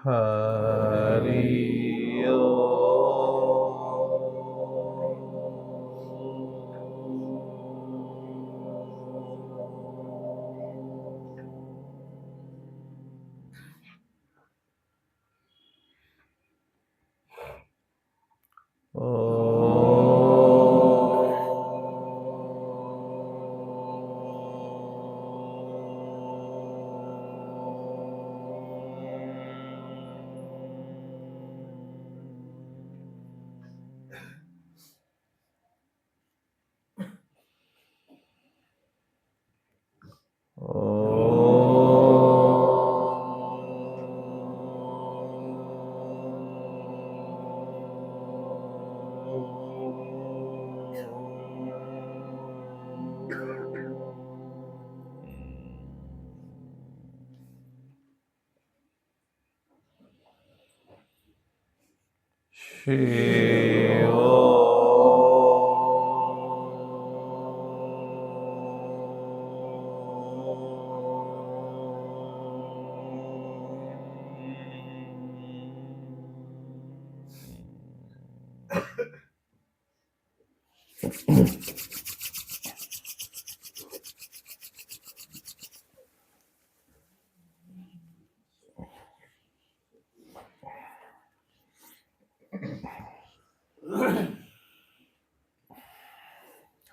हरि ओम।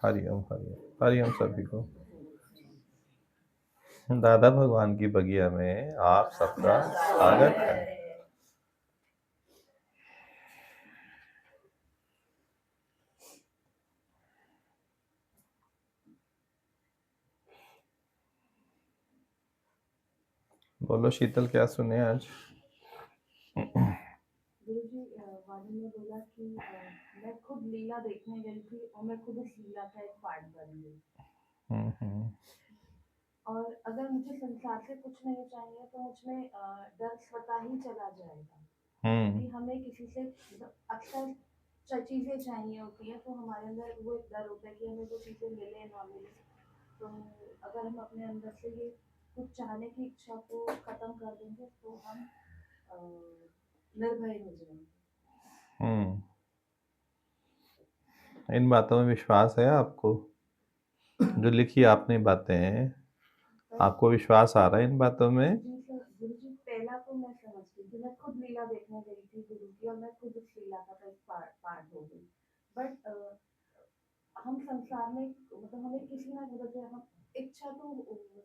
हरिओम हरिओम हरिओम सभी को। दादा भगवान की बगिया में आप सबका स्वागत है। बोलो शीतल, क्या सुने आज? गुरुजी, वाणी ने बोला कि मैं खुद लीला देखने गई थी और मैं खुद उस लीला का एक पार्ट बन गई। और अगर मुझे संसार से कुछ नहीं चाहिए तो मुझमें डर स्वतः ही चला जाएगा, क्योंकि हमें किसी से अक्सर चीजें चाहिए होती है तो हमारे अंदर वो एक डर होता है कि हमें वो चीजें मिले ना मिले। तो अगर हम अपने अंदर से ये कुछ चाहने की इच्छा को खत्म कर देंगे तो हम निर्भय हो जाएंगे। इन बातों में विश्वास है आपको? जो लिखी आपने बातें, आपको विश्वास आ रहा है इन बातों में? गुरुजी, पहला तो मैं समझ गई कि मैं खुद लीला देखने गई थी गुरु की और मैं खुद उस लीला का एक पार्ट हो गई। बट हम संसार में मतलब हमें किसी ना मतलब हम इच्छा तो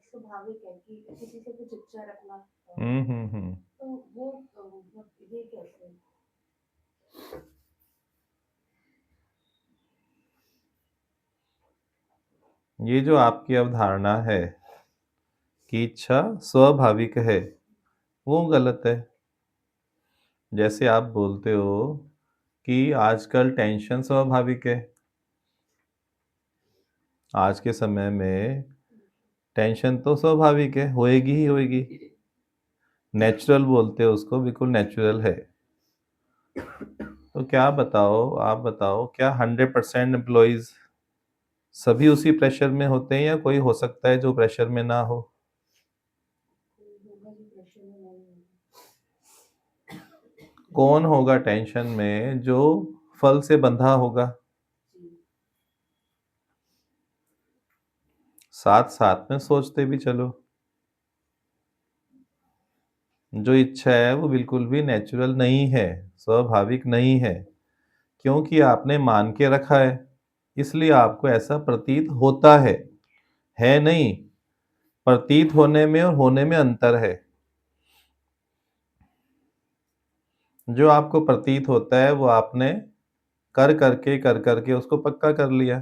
स्वाभाविक है कि किसी से कुछ इच्छा रखना। तो वो मतलब ये कैसे? ये जो आपकी अवधारणा है कि इच्छा स्वाभाविक है, वो गलत है। जैसे आप बोलते हो कि आजकल टेंशन स्वाभाविक है। आज के समय में टेंशन तो स्वाभाविक है, होएगी ही होएगी। नेचुरल बोलते हो उसको, बिल्कुल नेचुरल है। तो क्या बताओ, आप बताओ, क्या 100% एम्प्लॉइज सभी उसी प्रेशर में होते हैं या कोई हो सकता है जो प्रेशर में ना हो? कौन होगा टेंशन में जो फल से बंधा होगा? साथ साथ में सोचते भी चलो। जो इच्छा है वो बिल्कुल भी नेचुरल नहीं है, स्वाभाविक नहीं है, क्योंकि आपने मान के रखा है, इसलिए आपको ऐसा प्रतीत होता है नहीं। प्रतीत होने में और होने में अंतर है। जो आपको प्रतीत होता है वो आपने कर करके उसको पक्का कर लिया,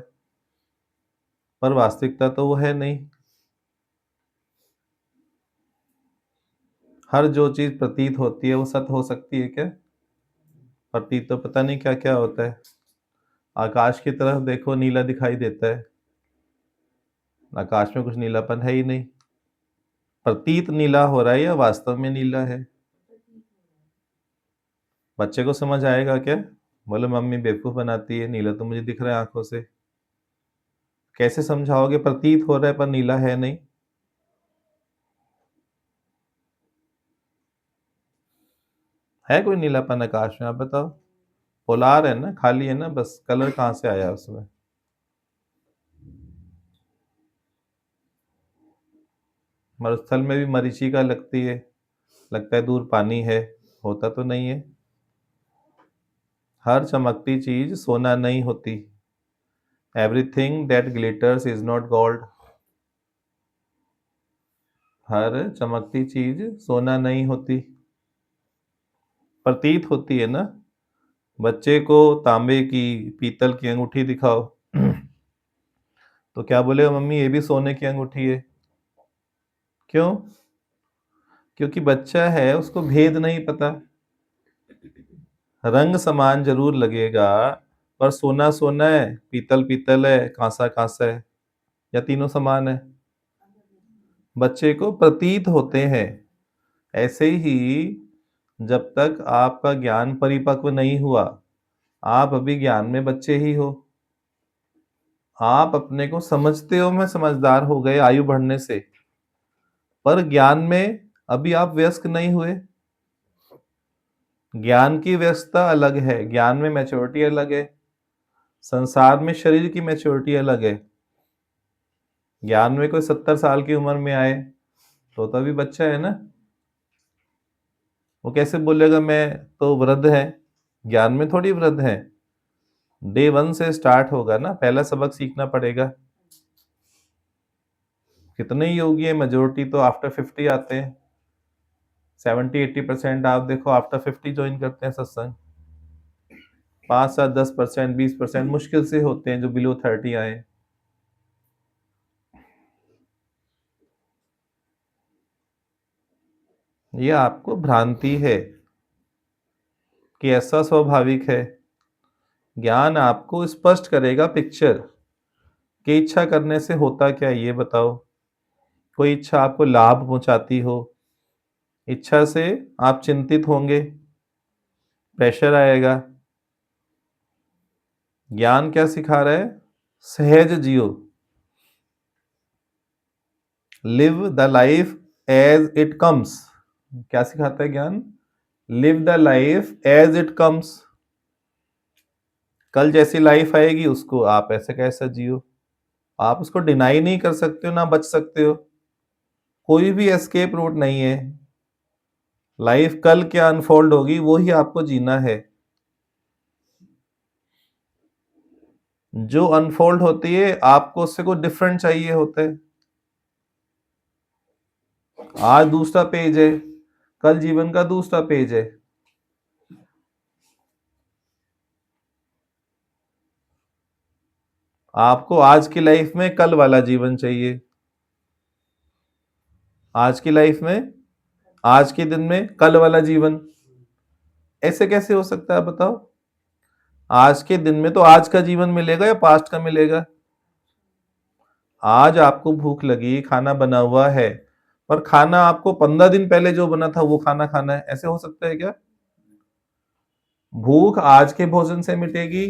पर वास्तविकता तो वो है नहीं। हर जो चीज प्रतीत होती है वो सत्य हो सकती है क्या? प्रतीत तो पता नहीं क्या क्या होता है। आकाश की तरफ देखो, नीला दिखाई देता है, आकाश में कुछ नीलापन है ही नहीं। प्रतीत नीला हो रहा है या वास्तव में नीला है? बच्चे को समझ आएगा क्या? बोले मम्मी बेवकूफ बनाती है, नीला तो मुझे दिख रहा है आंखों से। कैसे समझाओगे प्रतीत हो रहा है पर नीला है नहीं? है कोई नीलापन आकाश में? आप बताओ। पोलार है ना, खाली है ना, बस कलर कहाँ से आया उसमें? मरुस्थल में भी मरीचिका लगती है, लगता है दूर पानी है, होता तो नहीं है। हर चमकती चीज सोना नहीं होती। Everything that glitters is not gold. हर चमकती चीज सोना नहीं होती, प्रतीत होती है ना। बच्चे को तांबे की, पीतल की अंगूठी दिखाओ तो क्या बोलेगा? मम्मी ये भी सोने की अंगूठी है। क्यों? क्योंकि बच्चा है, उसको भेद नहीं पता। रंग समान जरूर लगेगा, पर सोना सोना है, पीतल पीतल है, कांसा कांसा है, या तीनों समान है? बच्चे को प्रतीत होते हैं। ऐसे ही जब तक आपका ज्ञान परिपक्व नहीं हुआ, आप अभी ज्ञान में बच्चे ही हो। आप अपने को समझते हो मैं समझदार हो गए आयु बढ़ने से, पर ज्ञान में अभी आप व्यस्क नहीं हुए। ज्ञान की व्यस्तता अलग है, ज्ञान में मैच्योरिटी अलग है। संसार में शरीर की मैच्योरिटी अलग है। ज्ञान में कोई 70 साल की उम्र में आए तो अभी बच्चा है ना। वो कैसे बोलेगा मैं तो वृद्ध है? ज्ञान में थोड़ी वृद्ध है। डे 1 से स्टार्ट होगा ना, पहला सबक सीखना पड़ेगा। कितने योगी है, मेजोरिटी तो आफ्टर 50 आते हैं। 70-80% आप देखो आफ्टर 50 ज्वाइन करते हैं सत्संग। 5-7-10%, 20% मुश्किल से होते हैं जो बिलो 30 आए। ये आपको भ्रांति है कि ऐसा स्वाभाविक है। ज्ञान आपको स्पष्ट करेगा पिक्चर कि इच्छा करने से होता क्या है, ये बताओ। कोई इच्छा आपको लाभ पहुंचाती हो, इच्छा से आप चिंतित होंगे, प्रेशर आएगा। ज्ञान क्या सिखा रहा है? सहज जियो, live the life as it comes. क्या सिखाता है ज्ञान? Live the life as it comes. कल जैसी लाइफ आएगी उसको आप ऐसे कैसा जियो। आप उसको डिनाई नहीं कर सकते हो, ना बच सकते हो। कोई भी एस्केप रूट नहीं है। लाइफ कल क्या अनफोल्ड होगी वो ही आपको जीना है। जो अनफोल्ड होती है आपको उससे कुछ डिफरेंट चाहिए होता है। आज दूसरा पेज है, कल जीवन का दूसरा पेज है। आपको आज की लाइफ में कल वाला जीवन चाहिए। आज की लाइफ में, आज के दिन में कल वाला जीवन, ऐसे कैसे हो सकता है बताओ? आज के दिन में तो आज का जीवन मिलेगा या पास्ट का मिलेगा? आज आपको भूख लगी, खाना बना हुआ है, पर खाना आपको 15 दिन पहले जो बना था वो खाना खाना है, ऐसे हो सकता है क्या? भूख आज के भोजन से मिटेगी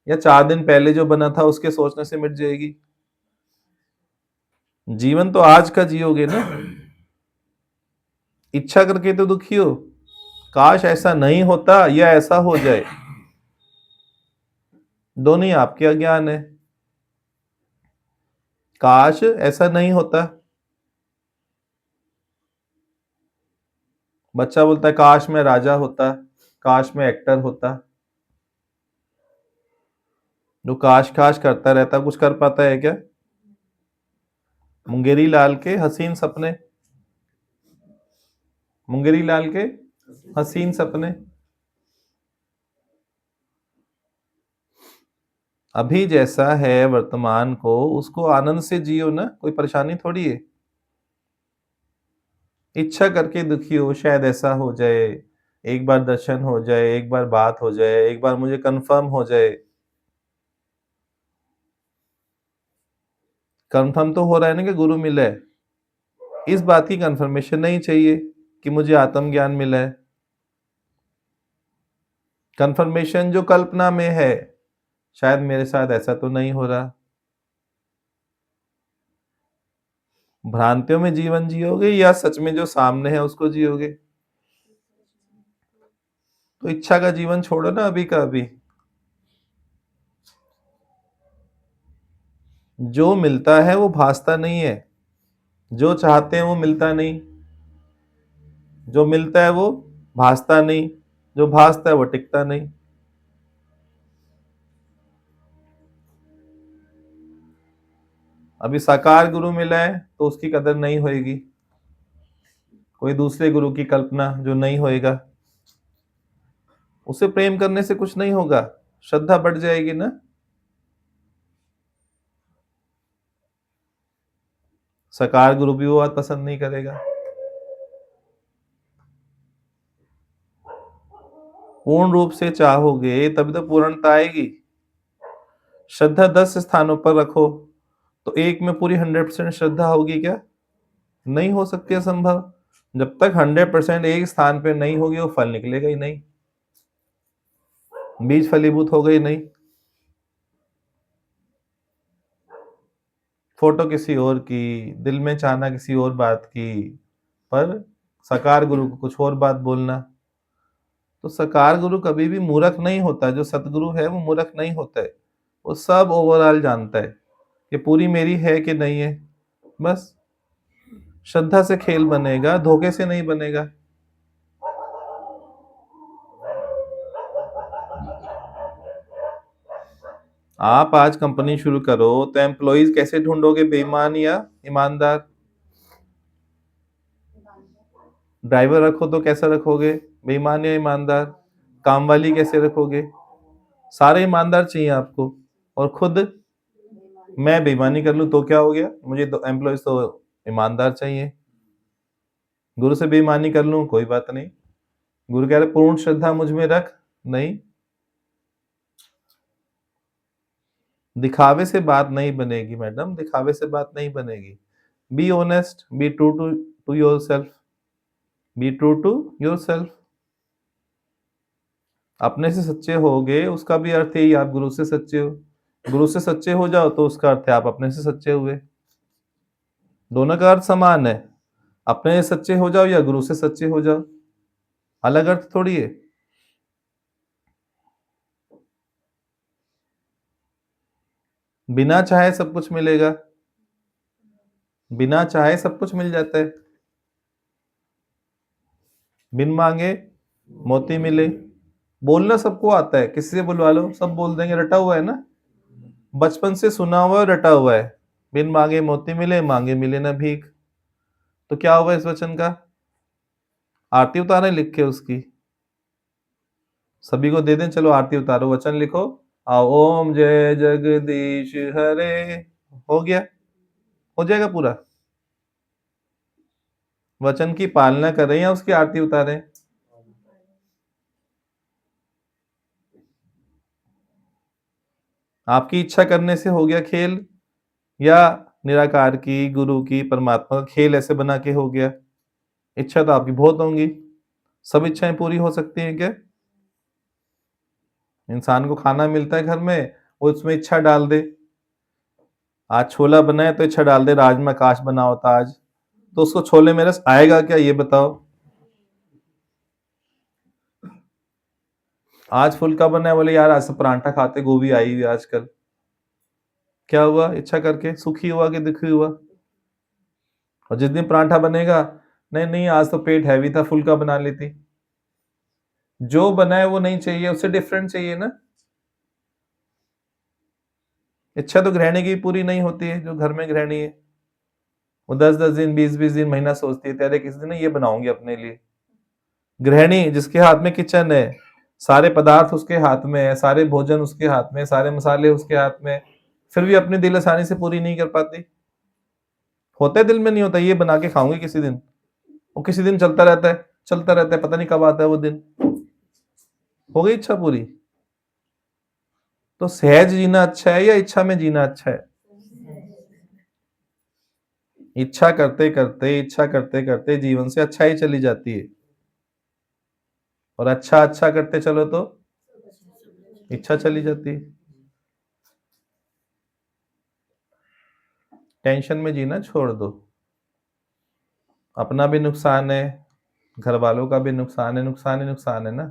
या 4 दिन पहले जो बना था उसके सोचने से मिट जाएगी? जीवन तो आज का जियोगे ना। इच्छा करके तो दुखी हो, काश ऐसा नहीं होता या ऐसा हो जाए। दोनों ही आपके अज्ञान है। काश ऐसा नहीं होता। बच्चा बोलता है काश मैं राजा होता, काश मैं एक्टर होता। जो काश काश करता रहता कुछ कर पाता है क्या? मुंगेरी लाल के हसीन सपने, मुंगेरी लाल के हसीन सपने। अभी जैसा है वर्तमान को उसको आनंद से जियो ना, कोई परेशानी थोड़ी है। इच्छा करके दुखी हो शायद ऐसा हो जाए, एक बार दर्शन हो जाए, एक बार बात हो जाए, एक बार मुझे कंफर्म हो जाए। कंफर्म तो हो रहा है ना कि गुरु मिला है, इस बात की कंफर्मेशन नहीं चाहिए कि मुझे आत्मज्ञान मिला है। कंफर्मेशन जो कल्पना में है, शायद मेरे साथ ऐसा तो नहीं हो रहा। भ्रांतियों में जीवन जियोगे या सच में जो सामने है उसको जियोगे? तो इच्छा का जीवन छोड़ो ना अभी का अभी। जो मिलता है वो भासता नहीं है, जो चाहते हैं वो मिलता नहीं, जो मिलता है वो भासता नहीं, जो भासता है वो टिकता नहीं। अभी साकार गुरु मिला है तो उसकी कदर नहीं होएगी, कोई दूसरे गुरु की कल्पना जो नहीं होएगा, उसे प्रेम करने से कुछ नहीं होगा, श्रद्धा बढ़ जाएगी ना। साकार गुरु भी वो बात पसंद नहीं करेगा। पूर्ण रूप से चाहोगे तभी तो पूर्णता आएगी। श्रद्धा 10 स्थानों पर रखो तो एक में पूरी 100% श्रद्धा होगी क्या? नहीं हो सकती, असंभव। जब तक 100% एक स्थान पे नहीं होगी वो फल निकलेगा ही नहीं, बीज फलीभूत होगा ही नहीं। फोटो किसी और की, दिल में चाहना किसी और बात की, पर साकार गुरु को कुछ और बात बोलना। तो साकार गुरु कभी भी मूर्ख नहीं होता, जो सतगुरु है वो मूर्ख नहीं होता है, वो सब ओवरऑल जानता है कि पूरी मेरी है कि नहीं है। बस श्रद्धा से खेल बनेगा, धोखे से नहीं बनेगा। आप आज कंपनी शुरू करो तो एम्प्लॉइज कैसे ढूंढोगे, बेईमान या ईमानदार? ड्राइवर रखो तो कैसा रखोगे, बेईमान या ईमानदार? काम वाली कैसे रखोगे? सारे ईमानदार चाहिए आपको, और खुद मैं बेईमानी कर लूं तो क्या हो गया, मुझे तो एम्प्लॉइज तो ईमानदार चाहिए। गुरु से बेईमानी कर लूं कोई बात नहीं, गुरु कह रहे पूर्ण श्रद्धा मुझ में रख। नहीं, दिखावे से बात नहीं बनेगी मैडम, दिखावे से बात नहीं बनेगी। Be honest, be true to yourself, be true to yourself. अपने से सच्चे होगे उसका भी अर्थ यही, आप गुरु से सच्चे हो। गुरु से सच्चे हो जाओ तो उसका अर्थ है आप अपने से सच्चे हुए। दोनों का अर्थ समान है, अपने से सच्चे हो जाओ या गुरु से सच्चे हो जाओ, अलग अर्थ थोड़ी है। बिना चाहे सब कुछ मिलेगा, बिना चाहे सब कुछ मिल जाता है। बिन मांगे मोती मिले, बोलना सबको आता है, किसी से बुलवा लो सब बोल देंगे, रटा हुआ है ना, बचपन से सुना हुआ है, रटा हुआ है। बिन मांगे मोती मिले, मांगे मिले ना भीख। तो क्या हुआ इस वचन का? आरती उतारे लिख के उसकी, सभी को दे दें, चलो आरती उतारो, वचन लिखो, आओ ओम जय जगदीश हरे, हो गया, हो जाएगा पूरा। वचन की पालना करें या उसकी आरती उतारें? आपकी इच्छा करने से हो गया खेल, या निराकार की, गुरु की, परमात्मा का खेल ऐसे बना के हो गया? इच्छा तो आपकी बहुत होंगी, सब इच्छाएं पूरी हो सकती हैं क्या? इंसान को खाना मिलता है घर में, वो उसमें इच्छा डाल दे, आज छोला बनाए तो इच्छा डाल दे राजमा काश बना होता आज, तो उसको छोले में रस आएगा क्या, ये बताओ? आज फुल्का बनाया, बोले यार आज से परांठा खाते, गोभी आई हुई आजकल, क्या हुआ? इच्छा करके सुखी हुआ कि दुखी हुआ? और जिस दिन परांठा बनेगा, नहीं नहीं आज तो पेट हैवी था, फुल्का बना लेती। जो बनाए वो नहीं चाहिए, उससे डिफरेंट चाहिए ना। इच्छा तो गृहिणी की पूरी नहीं होती है, जो घर में गृहिणी है वो 10-10 दिन, 20-20 दिन, महीना सोचती है तेरे किस दिन ये बनाऊंगी अपने लिए। गृहिणी जिसके हाथ में किचन है, सारे पदार्थ उसके हाथ में है, सारे भोजन उसके हाथ में, सारे मसाले उसके हाथ में, फिर भी अपनी दिल आसानी से पूरी नहीं कर पाती। होता है दिल में, नहीं होता ये बना के खाऊंगी किसी दिन, वो किसी दिन चलता रहता है, चलता रहता है, पता नहीं कब आता है वो दिन। हो गई इच्छा पूरी? तो सहज जीना अच्छा है या इच्छा में जीना अच्छा है? इच्छा करते करते, इच्छा करते करते जीवन से अच्छा ही चली जाती है, और अच्छा अच्छा करते चलो तो इच्छा चली जाती है। टेंशन में जीना छोड़ दो, अपना भी नुकसान है, घर वालों का भी नुकसान है, नुकसान ही नुकसान है ना।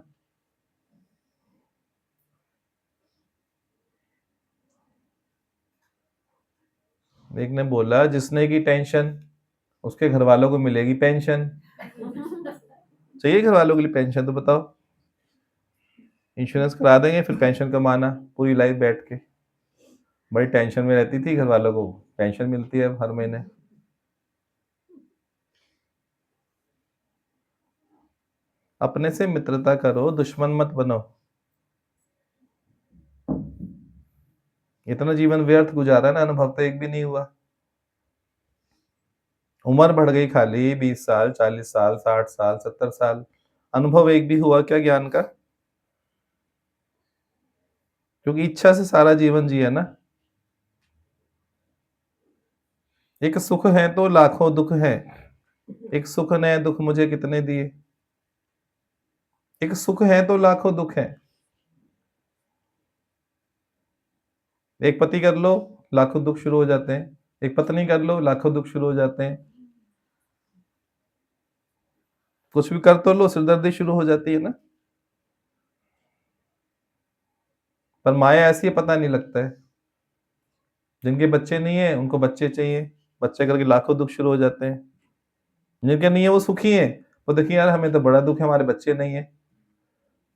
एक ने बोला जिसने की टेंशन उसके घर वालों को मिलेगी पेंशन। चाहिए घर वालों के लिए पेंशन तो बताओ, इंश्योरेंस करा देंगे फिर पेंशन कमाना पूरी लाइफ बैठ के। बड़ी टेंशन में रहती थी, घर वालों को पेंशन मिलती है हर महीने। अपने से मित्रता करो, दुश्मन मत बनो। इतना जीवन व्यर्थ गुजारा ना, अनुभव तो एक भी नहीं हुआ। उम्र बढ़ गई खाली 20 साल 40 साल 60 साल 70 साल, अनुभव एक भी हुआ क्या ज्ञान का? क्योंकि इच्छा से सारा जीवन जिया ना। एक सुख है तो लाखों दुख है, एक सुख ने दुख मुझे कितने दिए। एक सुख है तो लाखों दुख है। एक पति कर लो लाखों दुख शुरू हो जाते हैं, एक पत्नी कर लो लाखों दुख शुरू हो जाते हैं। कुछ भी कर तो लो सिरदर्दी शुरू हो जाती है ना। पर माया ऐसी है पता नहीं लगता है। जिनके बच्चे नहीं है उनको बच्चे चाहिए, बच्चे करके लाखों दुख शुरू हो जाते हैं। जिनके नहीं है वो सुखी है, वो देखिए यार हमें तो बड़ा दुख है हमारे बच्चे नहीं है।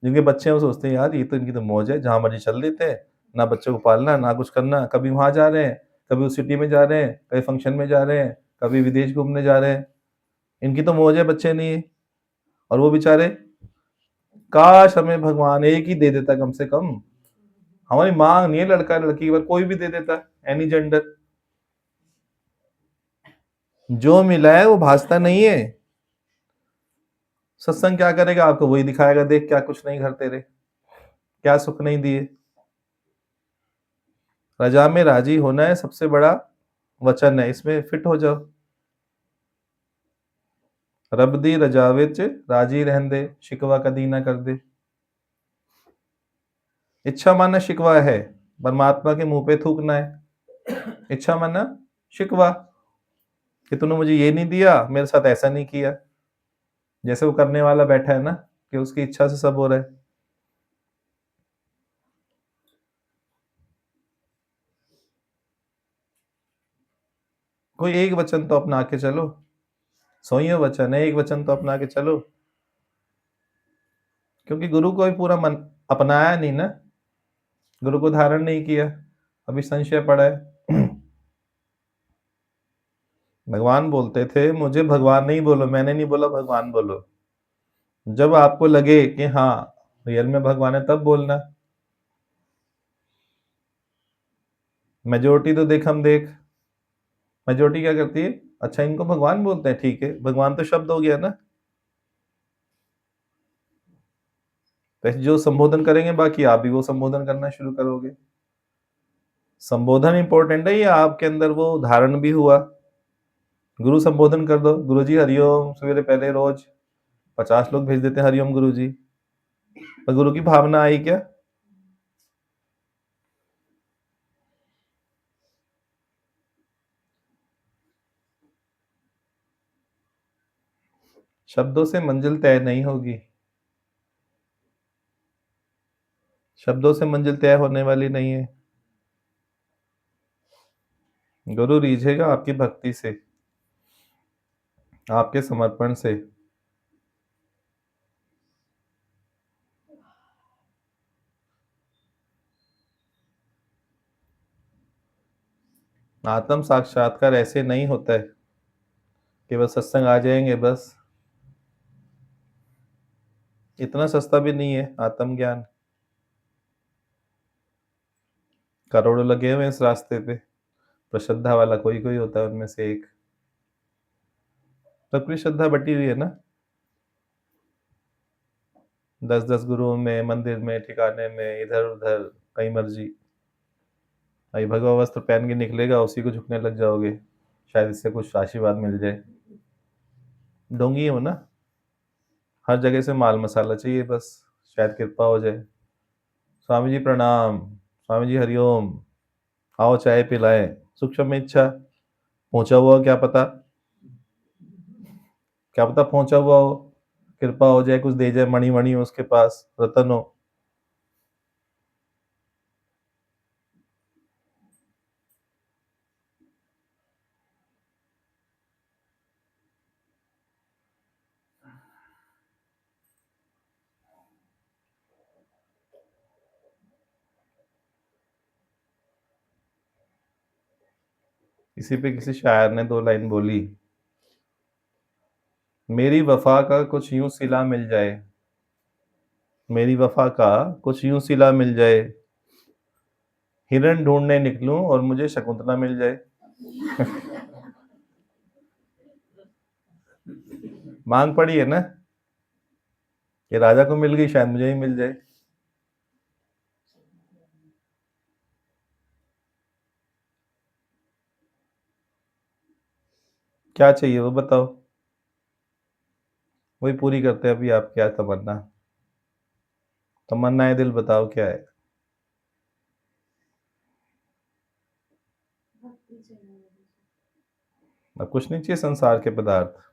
जिनके बच्चे हैं वो सोचते हैं यार ये तो इनकी तो मौज है, जहां मर्जी चल देते हैं, ना बच्चों को पालना ना कुछ करना, कभी वहां जा रहे हैं, कभी उस सिटी में जा रहे हैं, कभी फंक्शन में जा रहे हैं, कभी विदेश घूमने जा रहे हैं। इनकी तो मौज है, बच्चे नहीं है। और वो बेचारे, काश हमें भगवान एक ही दे देता कम से कम। हमारी मांग नहीं है लड़का लड़की, पर कोई भी दे देता, एनी जेंडर। जो मिला है वो भासता नहीं है। सत्संग क्या करेगा, आपको वही दिखाएगा, देख क्या कुछ नहीं घर तेरे, क्या सुख नहीं दिए। रजा में राजी होना है सबसे बड़ा वचन है, इसमें फिट हो जाओ। रब दी रजा विच राजी रहन दे, शिकवा कदी ना कर दे। इच्छा माना शिकवा है, परमात्मा के मुंह पे थूकना है। इच्छा माना शिकवा, कि तूने मुझे ये नहीं दिया, मेरे साथ ऐसा नहीं किया। जैसे वो करने वाला बैठा है ना, कि उसकी इच्छा से सब हो रहा है। कोई एक वचन तो अपना के चलो, सोइयो वचन है, एक वचन तो अपना के चलो। क्योंकि गुरु को भी पूरा मन अपनाया नहीं ना, गुरु को धारण नहीं किया, अभी संशय पड़ा है। भगवान बोलते थे मुझे भगवान नहीं बोलो, मैंने नहीं बोला भगवान बोलो। जब आपको लगे कि हाँ रियल में भगवान है तब बोलना। मेजोरिटी तो देख हम देख, मेजोरिटी क्या करती है, अच्छा इनको भगवान बोलते हैं, ठीक है, भगवान तो शब्द हो गया ना। तो जो संबोधन करेंगे बाकी आप भी वो संबोधन करना शुरू करोगे। संबोधन इंपॉर्टेंट है, या आपके अंदर वो धारण भी हुआ। गुरु संबोधन कर दो, गुरु जी हरिओम, सवेरे पहले रोज 50 लोग भेज देते हैं हरिओम गुरु जी, पर गुरु की भावना आई क्या? शब्दों से मंजिल तय नहीं होगी, शब्दों से मंजिल तय होने वाली नहीं है। गुरु रीझेगा आपकी भक्ति से, आपके समर्पण से। आत्म साक्षात्कार ऐसे नहीं होता है कि बस सत्संग आ जाएंगे बस। इतना सस्ता भी नहीं है आत्म ज्ञान। करोड़ों लगे हुए हैं इस रास्ते पे, पर श्रद्धा वाला कोई कोई होता है उनमें से एक। सबकी श्रद्धा बटी हुई है ना, 10-10 गुरुओं में, मंदिर में, ठिकाने में, इधर उधर, कहीं मर्जी। भाई भगवा वस्त्र पहन के निकलेगा, उसी को झुकने लग जाओगे, शायद इससे कुछ आशीर्वाद मिल जाए। ढोंगी हो ना, हर जगह से माल मसाला चाहिए बस, शायद कृपा हो जाए। स्वामी जी प्रणाम, स्वामी जी हरिओम, आओ चाय पिलाएं। सूक्ष्म इच्छा, पहुंचा हुआ क्या पता, क्या पता पहुंचा हुआ हो, कृपा हो जाए, कुछ दे जाए, मणि मणि हो उसके पास, रतन हो। इसी पे किसी शायर ने 2 लाइन बोली, मेरी वफा का कुछ यूं सिला मिल जाए, मेरी वफा का कुछ यूं सिला मिल जाए, हिरन ढूंढने निकलूं और मुझे शकुंतला मिल जाए। मांग पड़ी है ना कि राजा को मिल गई, शायद मुझे ही मिल जाए। क्या चाहिए वो बताओ, वही पूरी करते हैं। अभी आप क्या तमन्ना, तमन्नाए दिल बताओ क्या है। भक्ति चाहिए मुझे। अब कुछ नहीं चाहिए संसार के पदार्थ।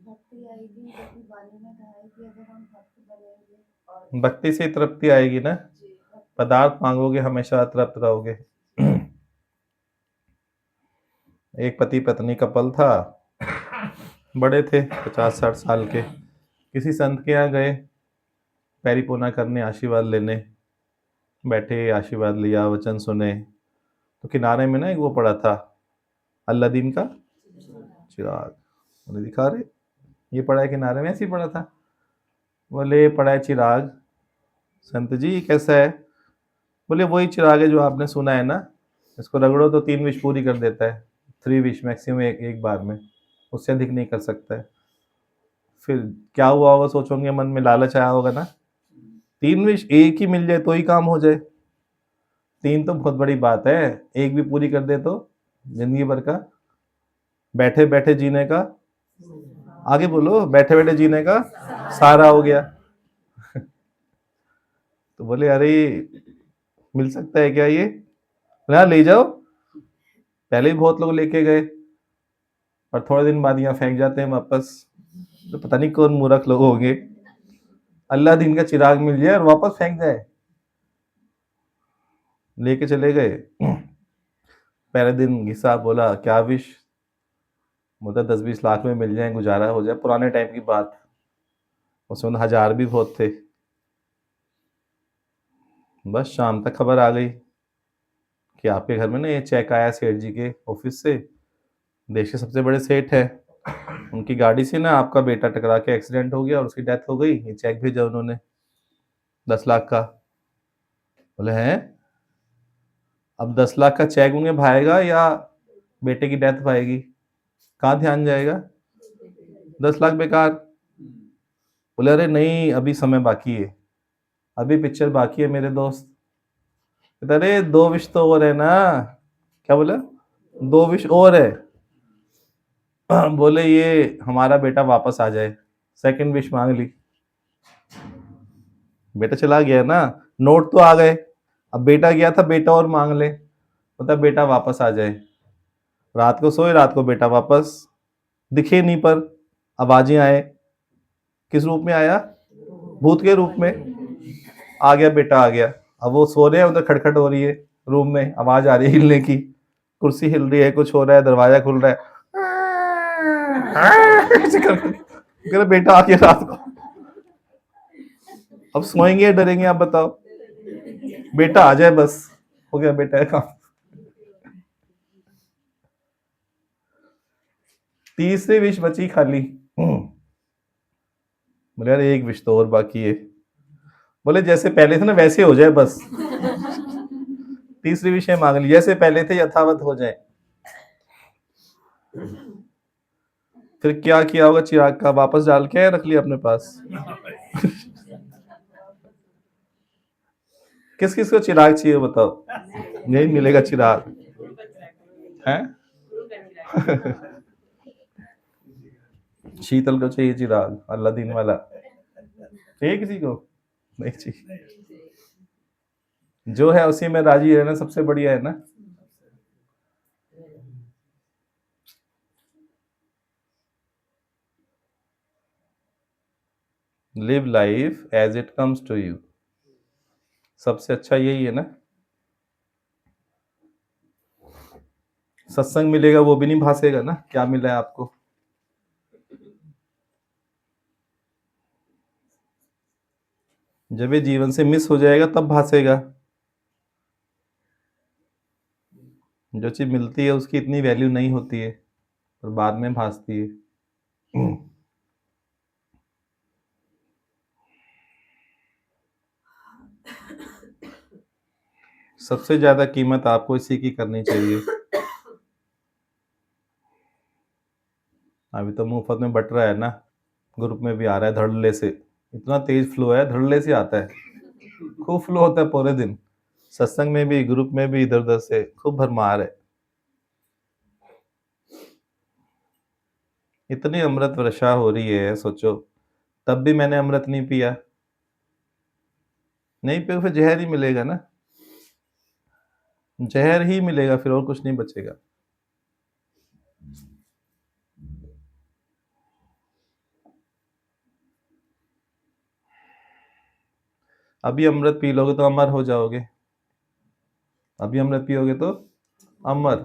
भक्ति आएगी, जैसे वाणी में कहा है कि अगर हम भक्त बनेंगे और भक्ति से ही तृप्ति आएगी ना, जी भक्ति पदार्थ मांगोगे हमेशा तृप्त रहोगे। एक पति पत्नी कपल था, बड़े थे 50-60 साल के, किसी संत के यहाँ गए पैरी पोना करने, आशीर्वाद लेने बैठे, आशीर्वाद लिया, वचन सुने। तो किनारे में ना एक वो पड़ा था, अल्लादीन का चिराग। उन्हें दिखा रहे, ये पड़ा है किनारे में, ऐसे ही पड़ा था। बोले पड़ा है चिराग, संत जी ये कैसा है? बोले वही चिराग है जो आपने सुना है ना, इसको रगड़ो तो 3 विश पूरी कर देता है, 3 विश मैक्सिमम, एक बार में, उससे अधिक नहीं कर सकता है। फिर क्या हुआ होगा सोचोगे, मन में लालच आया होगा ना, 3 विश एक ही मिल जाए तो ही काम हो जाए, 3 तो बहुत बड़ी बात है, एक भी पूरी कर दे तो जिंदगी भर का बैठे बैठे जीने का, आगे बोलो, बैठे बैठे जीने का सारा हो गया। तो बोले अरे मिल सकता है क्या ये? हाँ ले जाओ, पहले भी बहुत लोग लेके गए और थोड़े दिन बाद यहाँ फेंक जाते हैं वापस। तो पता नहीं कौन मूर्ख लोग होंगे, अल्लाह दिन का चिराग मिल जाए और वापस फेंक जाए। लेके चले गए, पहले दिन घिसा, बोला क्या विश? मुझे 10-20 लाख में मिल जाए, गुजारा हो जाए, पुराने टाइम की बात, उसमें 1000 भी बहुत थे। बस शाम तक खबर आ गई कि आपके घर में ना ये चेक आया सेठ जी के ऑफिस से, देश के सबसे बड़े सेठ है, उनकी गाड़ी से ना आपका बेटा टकरा के एक्सीडेंट हो गया और उसकी डेथ हो गई, ये चेक भेजा उन्होंने 10 लाख का। बोले हैं, अब 10 लाख का चेक होंगे भाएगा या बेटे की डेथ पाएगी, कहाँ ध्यान जाएगा? 10 लाख बेकार। बोले अरे नहीं अभी समय बाकी है, अभी पिक्चर बाकी है मेरे दोस्त। कहता, अरे 2 विश तो और है ना। क्या बोला? 2 विश और है। बोले ये हमारा बेटा वापस आ जाए, सेकंड विश मांग ली, बेटा चला गया ना, नोट तो आ गए, अब बेटा गया था, बेटा और मांग ले, मतलब बेटा वापस आ जाए। रात को सोए, रात को बेटा वापस दिखे नहीं, पर आवाजें आए, किस रूप में आया? भूत के रूप में आ गया, बेटा आ गया। अब वो सो रहे हैं, उधर खटखट हो रही है, रूम में आवाज आ रही है हिलने की, कुर्सी हिल रही है, कुछ हो रहा है, दरवाजा खुल रहा है, ऐसे करके बेटा आ गया रात को। अब सोएंगे या डरेंगे आप बताओ? बेटा आ जाए बस, हो गया बेटा का काम। तीसरी विश बची खाली। बोले यार एक विश तो और बाकी है। बोले जैसे पहले थे ना वैसे हो जाए बस। तीसरी विषय मांग ली, जैसे पहले थे यथावत हो जाए। फिर क्या किया होगा चिराग का? वापस डाल के रख लिया अपने पास। किस किस को चिराग चाहिए बताओ? नहीं मिलेगा चिराग है। शीतल को चाहिए चिराग, अल्लाह दिन वाला चाहिए किसी को? नहीं चाहिए, जो है उसी में राजी रहना सबसे बढ़िया है ना। Live life as it comes to you, सबसे अच्छा यही है ना। सत्संग मिलेगा वो भी नहीं भासेगा ना, क्या मिला है आपको? जब ये जीवन से मिस हो जाएगा तब भासेगा, जो चीज़ मिलती है उसकी इतनी वैल्यू नहीं होती है, पर बाद में भासती है। सबसे ज़्यादा कीमत आपको इसी की करनी चाहिए। अभी तो मुफ्त में बट रहा है ना, ग्रुप में भी आ रहा है धड़ल्ले से, इतना तेज फ्लो है, धड़ल्ले से आता है, खूब फ्लो होता है पूरे दिन, सत्संग में भी, ग्रुप में भी, इधर उधर से खूब भरमार है। इतनी अमृत वर्षा हो रही है, सोचो, तब भी मैंने अमृत नहीं पिया। नहीं पियो फिर जहर ही मिलेगा ना, जहर ही मिलेगा, फिर और कुछ नहीं बचेगा। अभी अमृत पी लोगे तो अमर हो जाओगे, अभी अमृत पियोगे तो अमर।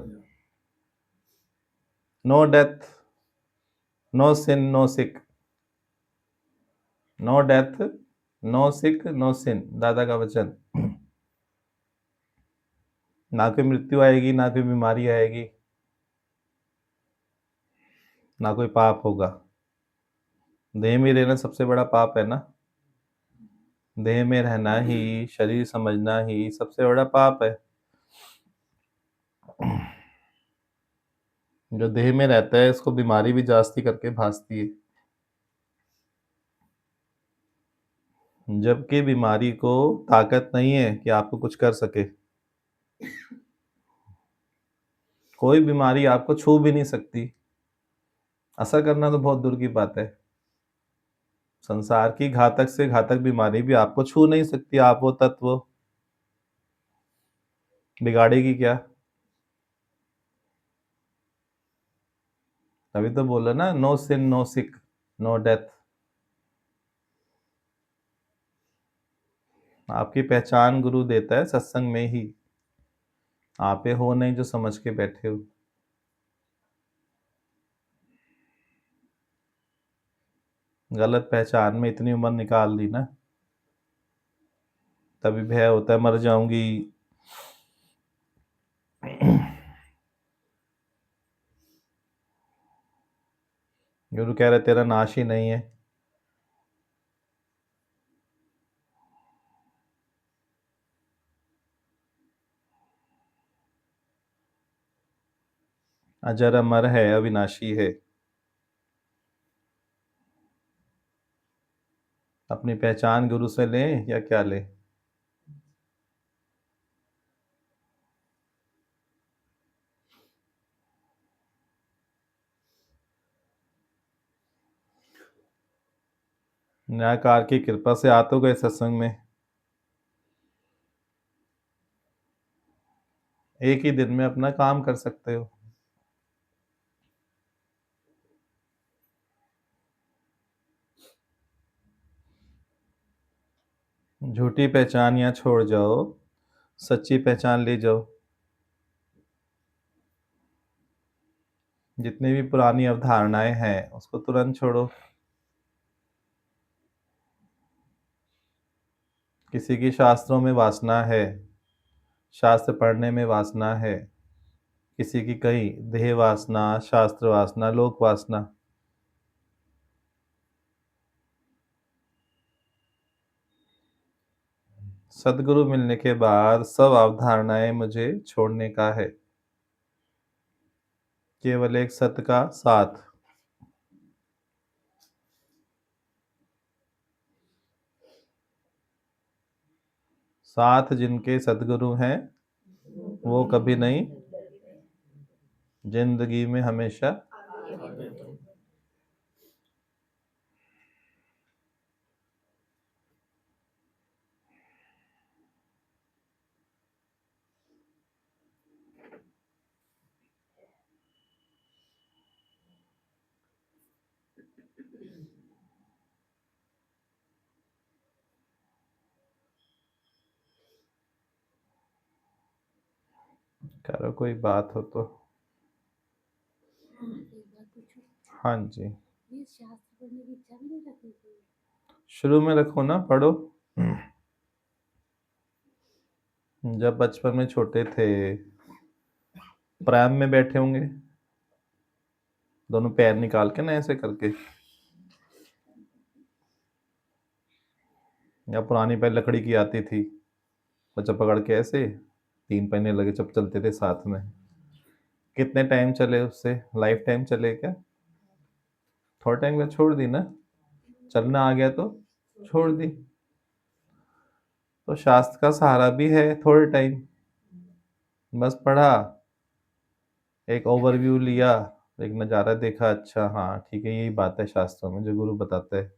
No death, no sin, no sick, no death, no sick, no sin, दादा का वचन। ना कोई मृत्यु आएगी, ना कोई बीमारी आएगी, ना कोई पाप होगा। देह में रहना सबसे बड़ा पाप है ना, देह में रहना ही, शरीर समझना ही सबसे बड़ा पाप है। जो देह में रहता है इसको बीमारी भी जास्ती करके भासती है, जबकि बीमारी को ताकत नहीं है कि आपको कुछ कर सके। कोई बीमारी आपको छू भी नहीं सकती, असर करना तो बहुत दूर की बात है। संसार की घातक से घातक बीमारी भी आपको छू नहीं सकती, आप वो तत्व बिगाड़ेगी क्या। तभी तो बोला ना, no sin, no sick, no death. आपकी पहचान गुरु देता है सत्संग में ही, आप ये हो नहीं जो समझ के बैठे हो। गलत पहचान में इतनी उम्र निकाल दी ना, तभी भय होता है मर जाऊंगी। गुरु कह रहे तेरा नाश ही नहीं है। अजर अमर है, अविनाशी है। अपनी पहचान गुरु से लें या क्या लें। न्यायकार की कृपा से आ तो गए सत्संग में, एक ही दिन में अपना काम कर सकते हो। झूठी पहचान यहाँ छोड़ जाओ, सच्ची पहचान ले जाओ। जितनी भी पुरानी अवधारणाएं हैं उसको तुरंत छोड़ो। किसी की शास्त्रों में वासना है, शास्त्र पढ़ने में वासना है, किसी की कहीं देह वासना, शास्त्र वासना, लोक वासना। सदगुरु मिलने के बाद सब अवधारणाएं मुझे छोड़ने का है, केवल एक सत्य का साथ। साथ जिनके सदगुरु हैं वो कभी नहीं, जिंदगी में हमेशा। करो कोई बात हो तो। एक बात पूछूं? हाँ जी, ये शास्त्र पढ़ने की इच्छा भी नहीं रखनी चाहिए? शुरू में रखो ना, पढ़ो। जब बचपन में छोटे थे प्रायम में बैठे होंगे, दोनों पैर निकाल के ना ऐसे करके, या पुरानी पैर लकड़ी की आती थी, बच्चा पकड़ के ऐसे 3 पहिए लगे जब चलते थे साथ में। कितने टाइम चले उससे? लाइफ टाइम चले क्या? थोड़ा टाइम का छोड़ दी ना, चलना आ गया तो छोड़ दी। तो शास्त्र का सहारा भी है थोड़े टाइम, बस पढ़ा, एक ओवरव्यू लिया, एक नज़ारा देखा, अच्छा हाँ ठीक है, यही बात है शास्त्रों में जो गुरु बताते हैं।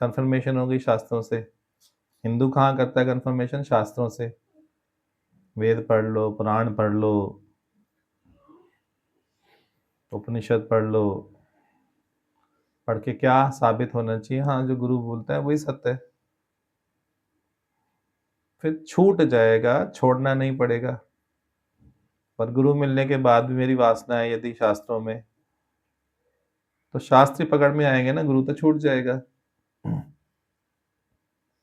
कंफर्मेशन हो गई शास्त्रों से। हिंदू कहाँ करता है कंफर्मेशन? शास्त्रों से। वेद पढ़ लो, पुराण पढ़ लो, उपनिषद पढ़ लो, पढ़ के क्या साबित होना चाहिए? हाँ जो गुरु बोलता है वही सत्य है। फिर छूट जाएगा, छोड़ना नहीं पड़ेगा। पर गुरु मिलने के बाद भी मेरी वासना है यदि शास्त्रों में, तो शास्त्री पकड़ में आएंगे ना, गुरु तो छूट जाएगा।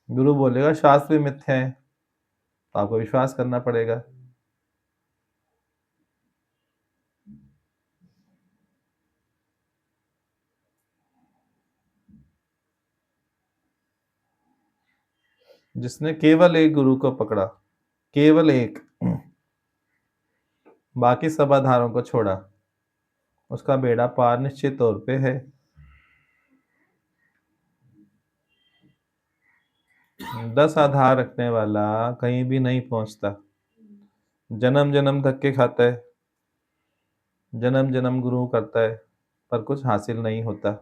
गुरु बोलेगा शास्त्र भी मिथ्या है, तो आपको विश्वास करना पड़ेगा। जिसने केवल एक गुरु को पकड़ा, केवल एक, बाकी सब आधारों को छोड़ा, उसका बेड़ा पार निश्चित तौर पे है। 10 आधार रखने वाला कहीं भी नहीं पहुंचता। जन्म जन्म धक्के खाता है, जन्म जन्म गुरु करता है, पर कुछ हासिल नहीं होता।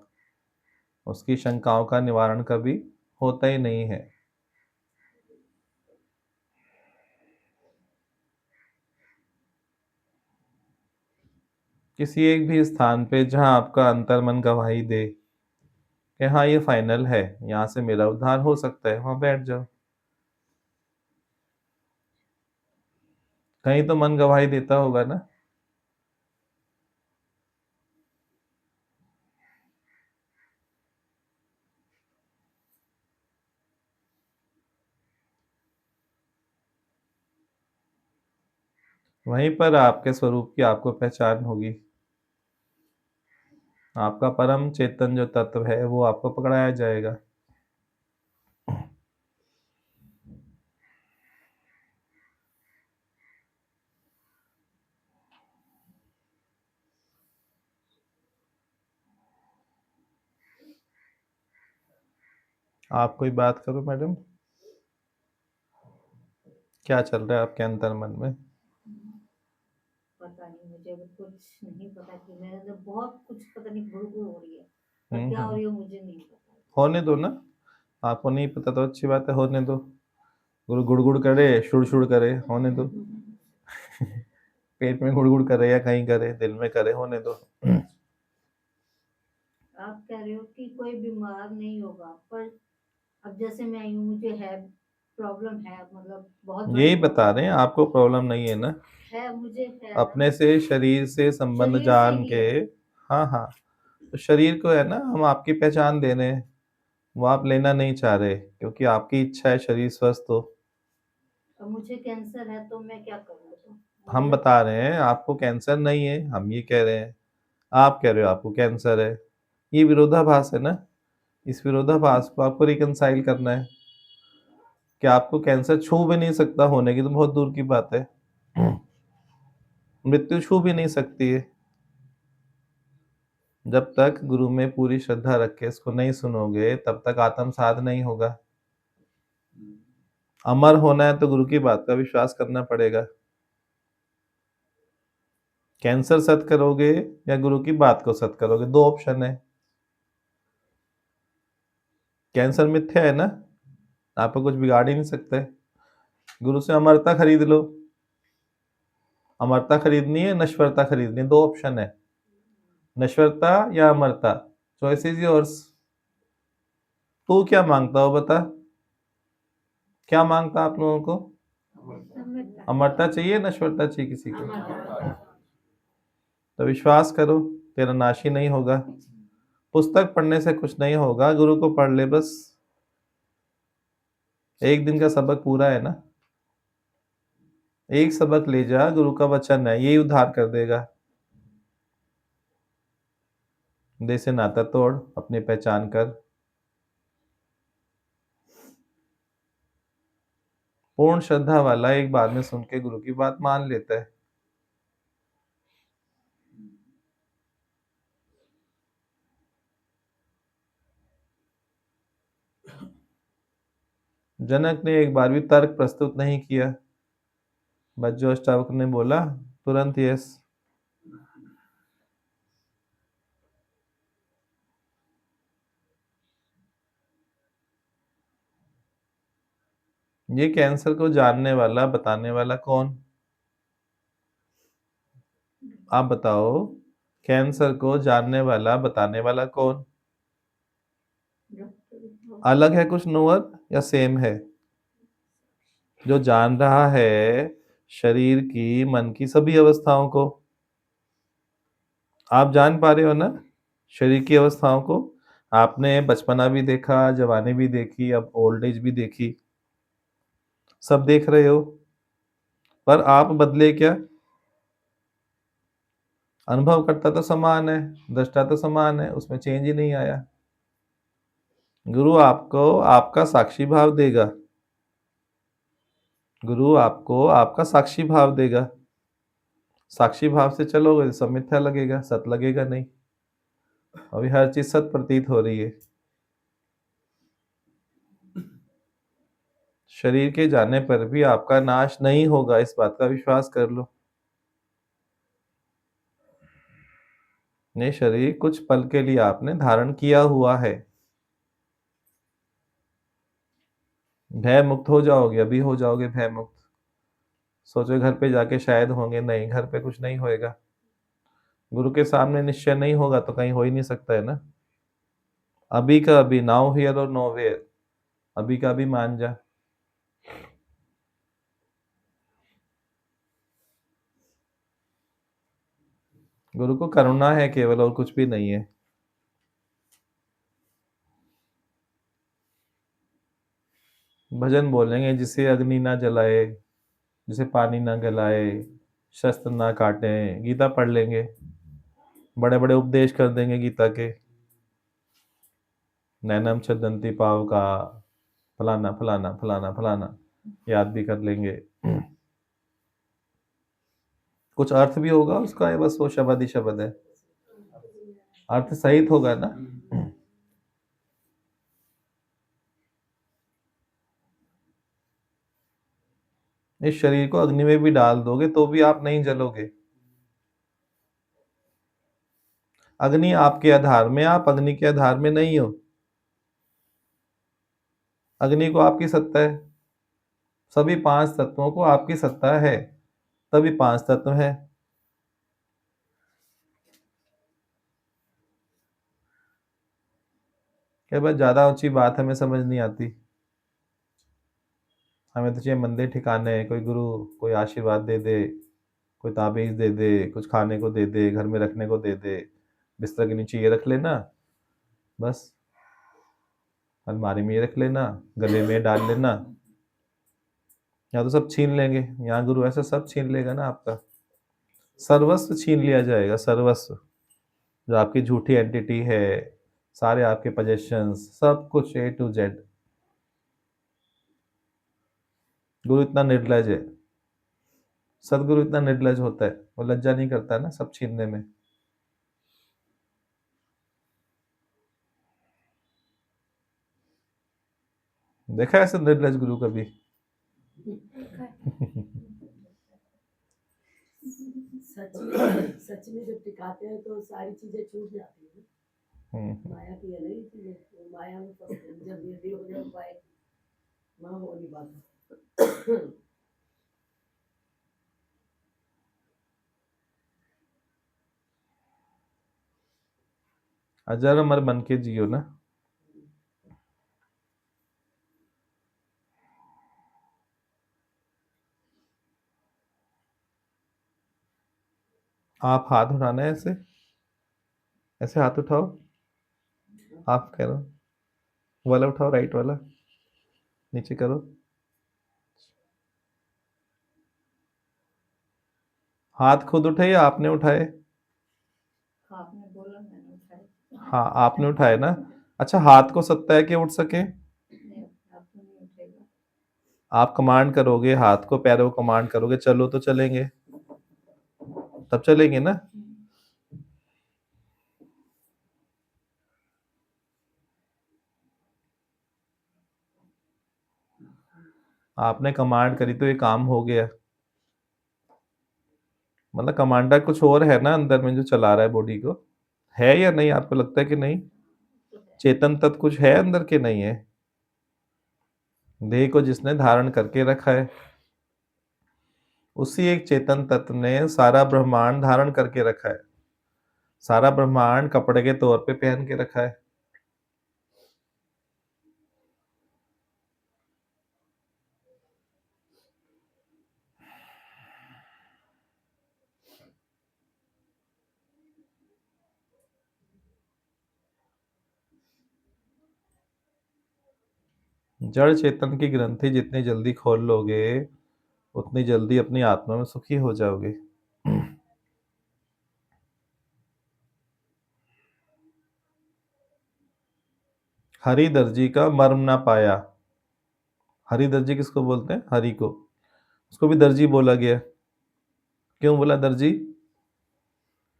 उसकी शंकाओं का निवारण कभी होता ही नहीं है। किसी एक भी स्थान पे जहां आपका अंतर्मन गवाही दे कि हाँ ये फाइनल है, यहाँ से मेरा उद्धार हो सकता है, वहां बैठ जाओ। कहीं तो मन गवाही देता होगा ना। वहीं पर आपके स्वरूप की आपको पहचान होगी। आपका परम चेतन जो तत्व है वो आपको पकड़ाया जाएगा। आप कोई बात करो मैडम, क्या चल रहा है आपके अंतर्मन में? पता नहीं, मुझे अभी कुछ नहीं पता कि मेरे अंदर बहुत कुछ पता नहीं गुड़गुड़ हो रही है, पर क्या हो रही है मुझे नहीं पता। होने दो ना, आपको नहीं पता तो अच्छी बात है, होने दो। गुरु गुड़गुड़ करे, शुड़ शुड़ करे, होने दो। पेट में गुड़गुड़ करे या कहीं करे, दिल में करे, होने दो। आप कह रहे हो कि कोई बीमार नहीं होगा, पर अब जैसे मैं आई हूँ, मुझे है प्रॉब्लम है, मतलब बहुत बड़ी यही बता प्रॉब्लम रहे हैं, आपको प्रॉब्लम नहीं है ना, है, मुझे है अपने से शरीर से संबंध शरीर से जान ही के। है। हाँ हाँ, तो शरीर को है ना, हम आपकी पहचान दे रहे हैं, वो आप लेना नहीं चाह रहे, क्योंकि आपकी इच्छा है शरीर स्वस्थ हो। अब मुझे कैंसर है तो मैं क्या करूँ? तो हम मुझे बता रहे हैं आपको कैंसर नहीं है, हम ये कह रहे हैं, आप कह रहे हो आपको कैंसर है। ये विरोधाभास है ना, इस विरोधाभास को आपको रिकंसाइल करना है कि आपको कैंसर छू भी नहीं सकता, होने की तो बहुत दूर की बात है, मृत्यु छू भी नहीं सकती है। जब तक गुरु में पूरी श्रद्धा रख के इसको नहीं सुनोगे, तब तक आत्म साध नहीं होगा। अमर होना है तो गुरु की बात का विश्वास करना पड़ेगा। कैंसर सत करोगे या गुरु की बात को सत करोगे, 2 ऑप्शन है। कैंसर मिथ्या है ना, आपको कुछ बिगाड़ ही नहीं सकते। गुरु से अमरता खरीद लो, अमरता खरीदनी है, नश्वरता खरीदनी है, 2 ऑप्शन है, नश्वरता या अमरता, चॉइस इज योर्स। तू क्या मांगता हो बता, क्या मांगता आप लोगों को? अमरता चाहिए, नश्वरता चाहिए किसी को? तो विश्वास करो, तेरा नाश ही नहीं होगा। पुस्तक पढ़ने से कुछ नहीं होगा, गुरु को पढ़ ले बस, एक दिन का सबक पूरा है ना। एक सबक ले जा, गुरु का वचन है, यही उद्धार कर देगा। देह से नाता तोड़, अपनी पहचान कर। पूर्ण श्रद्धा वाला एक बार में सुन के गुरु की बात मान लेता है। जनक ने एक बार भी तर्क प्रस्तुत नहीं किया, बस जो अष्टावक्र ने बोला तुरंत यस। ये कैंसर को जानने वाला, बताने वाला कौन? आप बताओ, कैंसर को जानने वाला, बताने वाला कौन? अलग है कुछ नूअर या सेम है? जो जान रहा है शरीर की, मन की सभी अवस्थाओं को। आप जान पा रहे हो ना शरीर की अवस्थाओं को? आपने बचपना भी देखा, जवानी भी देखी, अब ओल्ड एज भी देखी, सब देख रहे हो, पर आप बदले क्या? अनुभव करता तो समान है, दृष्टा तो समान है, उसमें चेंज ही नहीं आया। गुरु आपको आपका साक्षी भाव देगा, गुरु आपको आपका साक्षी भाव देगा। साक्षी भाव से चलोगे तो सब मिथ्या लगेगा, सत लगेगा नहीं। अभी हर चीज सत प्रतीत हो रही है। शरीर के जाने पर भी आपका नाश नहीं होगा, इस बात का विश्वास कर लो। ये शरीर कुछ पल के लिए आपने धारण किया हुआ है। भय मुक्त हो जाओगे, अभी हो जाओगे भय मुक्त। सोचो घर पे जाके शायद होंगे, नहीं, घर पे कुछ नहीं होएगा। गुरु के सामने निश्चय नहीं होगा तो कहीं हो ही नहीं सकता है ना। अभी का अभी, नाउ हियर और नो वेयर, अभी का अभी मान जा। गुरु को करुणा है केवल, और कुछ भी नहीं है। भजन बोलेंगे, जिसे अग्नि ना जलाए, जिसे पानी ना गलाए, शस्त्र ना काटे, गीता पढ़ लेंगे, बड़े बड़े उपदेश कर देंगे गीता के। नैनम छदंती पाव का, फलाना फलाना फलाना फलाना, याद भी कर लेंगे। कुछ अर्थ भी होगा उसका, या बस वो शब्द ही शब्द है? अर्थ सहित होगा ना। इस शरीर को अग्नि में भी डाल दोगे तो भी आप नहीं जलोगे। अग्नि आपके आधार में, आप अग्नि के आधार में नहीं हो। अग्नि को आपकी सत्ता है, सभी पांच तत्वों को आपकी सत्ता है, तभी पांच तत्व है। क्या बात ज्यादा ऊंची बात हमें समझ नहीं आती। हमें तो चाहिए मंदिर ठिकाने, कोई गुरु कोई आशीर्वाद दे दे, कोई ताबीज दे दे, कुछ खाने को दे दे, घर में रखने को दे दे, बिस्तर के नीचे ये रख लेना, बस अलमारी में ये रख लेना, गले में डाल लेना। यहाँ तो सब छीन लेंगे, यहाँ गुरु ऐसा सब छीन लेगा ना आपका, सर्वस्व छीन लिया जाएगा, सर्वस्व। जो आपकी झूठी एंटिटी है, सारे आपके पोजेशंस, सब कुछ ए टू जेड। गुरु इतना निर्लज है, सदगुरु इतना निर्लज होता है, वो लज्जा नहीं करता ना सब छीनने में। देखा ऐसे निर्लज गुरु कभी? सच में जब टिकाते हैं तो सारी चीजें छूट जाती है। माया की अलग ही चीज है, माया में फंसते हैं, जब ये हो जाए पाए वहां हो नहीं पाता। अजर अमर बन के जियो ना। आप हाथ उठाना है ऐसे, ऐसे हाथ उठाओ। आप कह रहे हो वाला उठाओ, राइट वाला नीचे करो। हाथ खुद उठे या आपने उठाए? आपने बोला मैंने उठाया। हाँ, आपने उठाए ना। अच्छा, हाथ को सकता है कि उठ सके? नहीं, आप तो नहीं उठेगा। आप कमांड करोगे, हाथ को पैरों को कमांड करोगे, चलो तो चलेंगे, तब चलेंगे ना। आपने कमांड करी तो ये काम हो गया। मतलब कमांडर कुछ और है ना अंदर में जो चला रहा है बॉडी को, है या नहीं? आपको लगता है कि नहीं? चेतन तत्व कुछ है अंदर के नहीं है? देह को जिसने धारण करके रखा है, उसी एक चेतन तत्व ने सारा ब्रह्मांड धारण करके रखा है। सारा ब्रह्मांड कपड़े के तौर पे पहन के रखा है। जड़ चेतन की ग्रंथि जितनी जल्दी खोल लोगे, उतनी जल्दी अपनी आत्मा में सुखी हो जाओगे। हरि दर्जी का मर्म ना पाया। हरि दर्जी किसको बोलते हैं? हरि को। उसको भी दर्जी बोला गया। क्यों बोला दर्जी?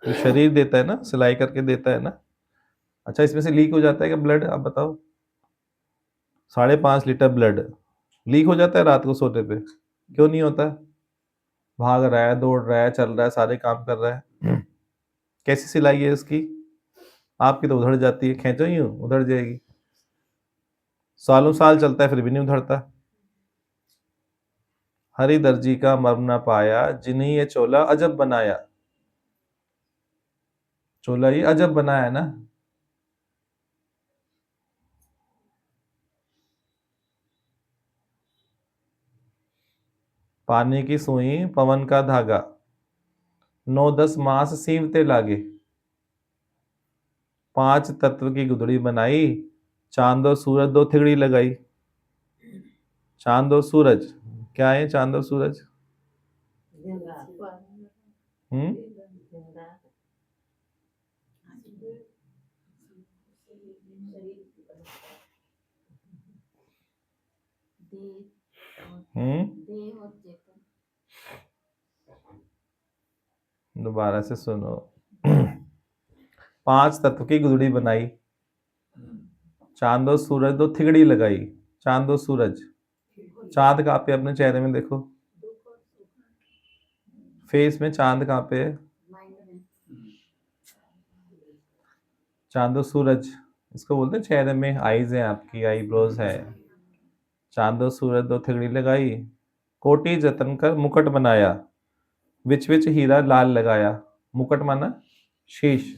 जो शरीर देता है ना, सिलाई करके देता है ना। अच्छा, इसमें से लीक हो जाता है क्या ब्लड? आप बताओ। 5.5 लीटर ब्लड लीक हो जाता है रात को सोने पे, क्यों नहीं होता? भाग रहा है, दौड़ रहा है, चल रहा है, सारे काम कर रहा है। कैसी सिलाई है इसकी? आपकी तो उधड़ जाती है, खींचो यूं उधड़ जाएगी। सालों साल चलता है फिर भी नहीं उधड़ता। हरि दर्जी का मर्म न पाया, जिन्हीं ये चोला अजब बनाया। चोला ये अजब बनाया ना। पानी की सुई पवन का धागा, 9-10 मास सीवते लागे। 5 तत्व की गुदड़ी बनाई, चांद और सूरज 2 थिगड़ी लगाई। चांद और सूरज क्या है? चांद और सूरज हम्म देह और चेतन। दोबारा से सुनो। 5 तत्व की गुदड़ी बनाई, चांद और सूरज 2 थिगड़ी लगाई। चांद और सूरज, चांद कहाँ पे? अपने चेहरे में देखो, फेस में चांद कहाँ पे है? माइंड में। चांद और सूरज इसको बोलते हैं चेहरे में, आईज है आपकी, आईब्रोज है। चांद और सूरज 2 थिगड़ी लगाई, कोटि जतन कर मुकुट बनाया, विच विच हीरा लाल लगाया। मुकुट माना शीश।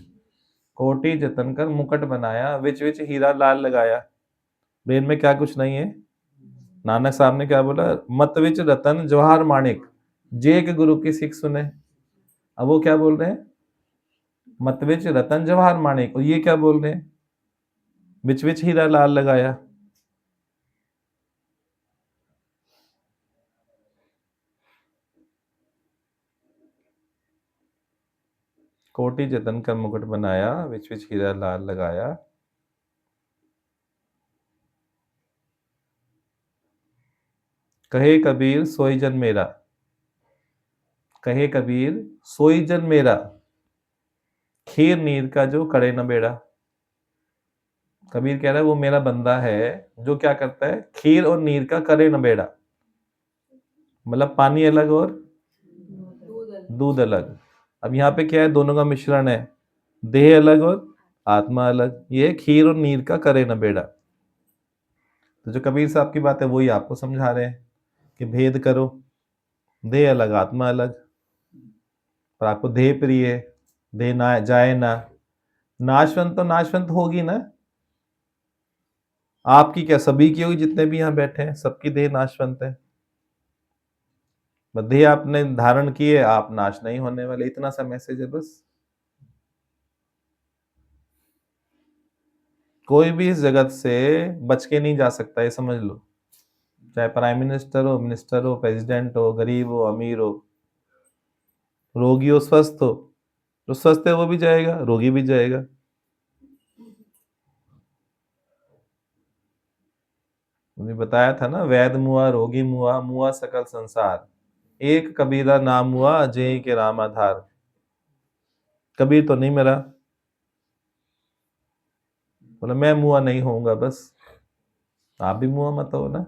कोटि जतन कर मुकुट बनाया, विच विच हीरा लाल लगाया। ब्रेन में क्या कुछ नहीं है? नानक साहब ने क्या बोला? मत विच रतन जवाहर माणिक, जे के गुरु की सिख सुने। अब वो क्या बोल रहे हैं? मत विच रतन जवाहर माणिक, और ये क्या बोल रहे हैं? विच विच हीरा लाल लगाया। कोटि जतन का मुकुट बनाया, विच विच हीरा लाल लगाया। कहे कबीर सोई जन मेरा। कहे कबीर सोई जन मेरा, खीर नीर का जो करे न बेड़ा। कबीर कह रहा है वो मेरा बंदा है जो क्या करता है? खीर और नीर का करे न बेड़ा। मतलब पानी अलग और दूध अलग। अब यहाँ पे क्या है? दोनों का मिश्रण है, देह अलग और आत्मा अलग। ये खीर और नीर का करे न बेड़ा। तो जो कबीर साहब की बात है वही आपको समझा रहे हैं कि भेद करो, देह अलग आत्मा अलग। पर आपको देह प्रिय है, देह ना जाए ना। नाशवंत तो नाशवंत होगी ना। आपकी क्या, सभी की होगी, जितने भी यहाँ बैठे हैं सबकी देह नाशवंत है। बस देह आपने धारण की है, आप नाश नहीं होने वाले, इतना सा मैसेज है बस। कोई भी इस जगत से बच के नहीं जा सकता, ये समझ लो। चाहे प्राइम मिनिस्टर हो, मिनिस्टर हो, प्रेसिडेंट हो, गरीब हो, अमीर हो, रोगी हो स्वस्थ हो, जो स्वस्थ है वो भी जाएगा, रोगी भी जाएगा। मुझे बताया था ना, वैद मुआ, रोगी मुआ, मुआ सकल संसार, एक कबीरा नाम हुआ, जेई के राम आधार। कबीर तो नहीं मरा, बोला मैं मुआ नहीं होऊंगा, बस आप भी मुआ मत हो ना।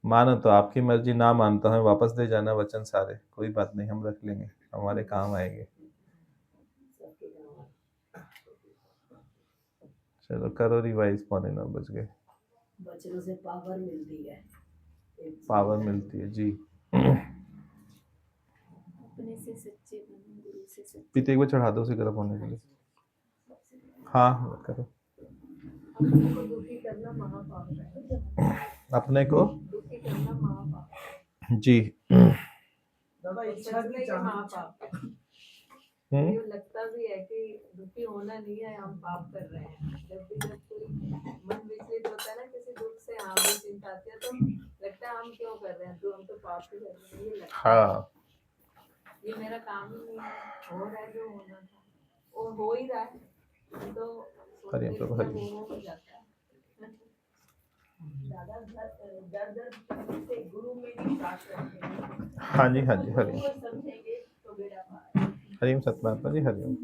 मानो तो आपकी मर्जी, ना मानता हूँ वापस दे जाना वचन सारे, कोई बात नहीं, हम रख लेंगे, हमारे काम आएंगे। सबके काम चलो करो रिवाइज, 9:45 बज गए। बच्चों से पावर मिलती है, पावर मिलती है जी। अपने से सच्चे बनो, गुरु से सच्चे। पीते एक बार चढ़ा दो उसे गर्म होने के लिए। हाँ करो। अपने को दुखी करना महापाप है। अपने को दुखी करना महापाप जी। दादा है। इच्छा सच में की ये महापाप है। हम्म, ये लगता भी है कि दुखी होना नहीं है, हम पाप कर रहे हैं। जब कोई मन विचलित होता है ना किसी दुख से, हाँ भी चिंता आती है, तो लगता है हम क्यों कर रहे हैं, तो हम तो पाप ही कर रहे हैं, ये लगता है। हाँ ये मेरा काम ही नहीं है, हो रहा है जो होना था, वो हो ही रहा है, तो हरि ओम प्रभु, हरि ओम। वो हो जाता है। दादा दर दर से गुरु में विश्वास रखते हैं। हाँ जी हाँ जी, हरि ओम। वो समझेंगे तो बेड़ा पार। हरि ओम सतमात्मा जी, हरि ओम।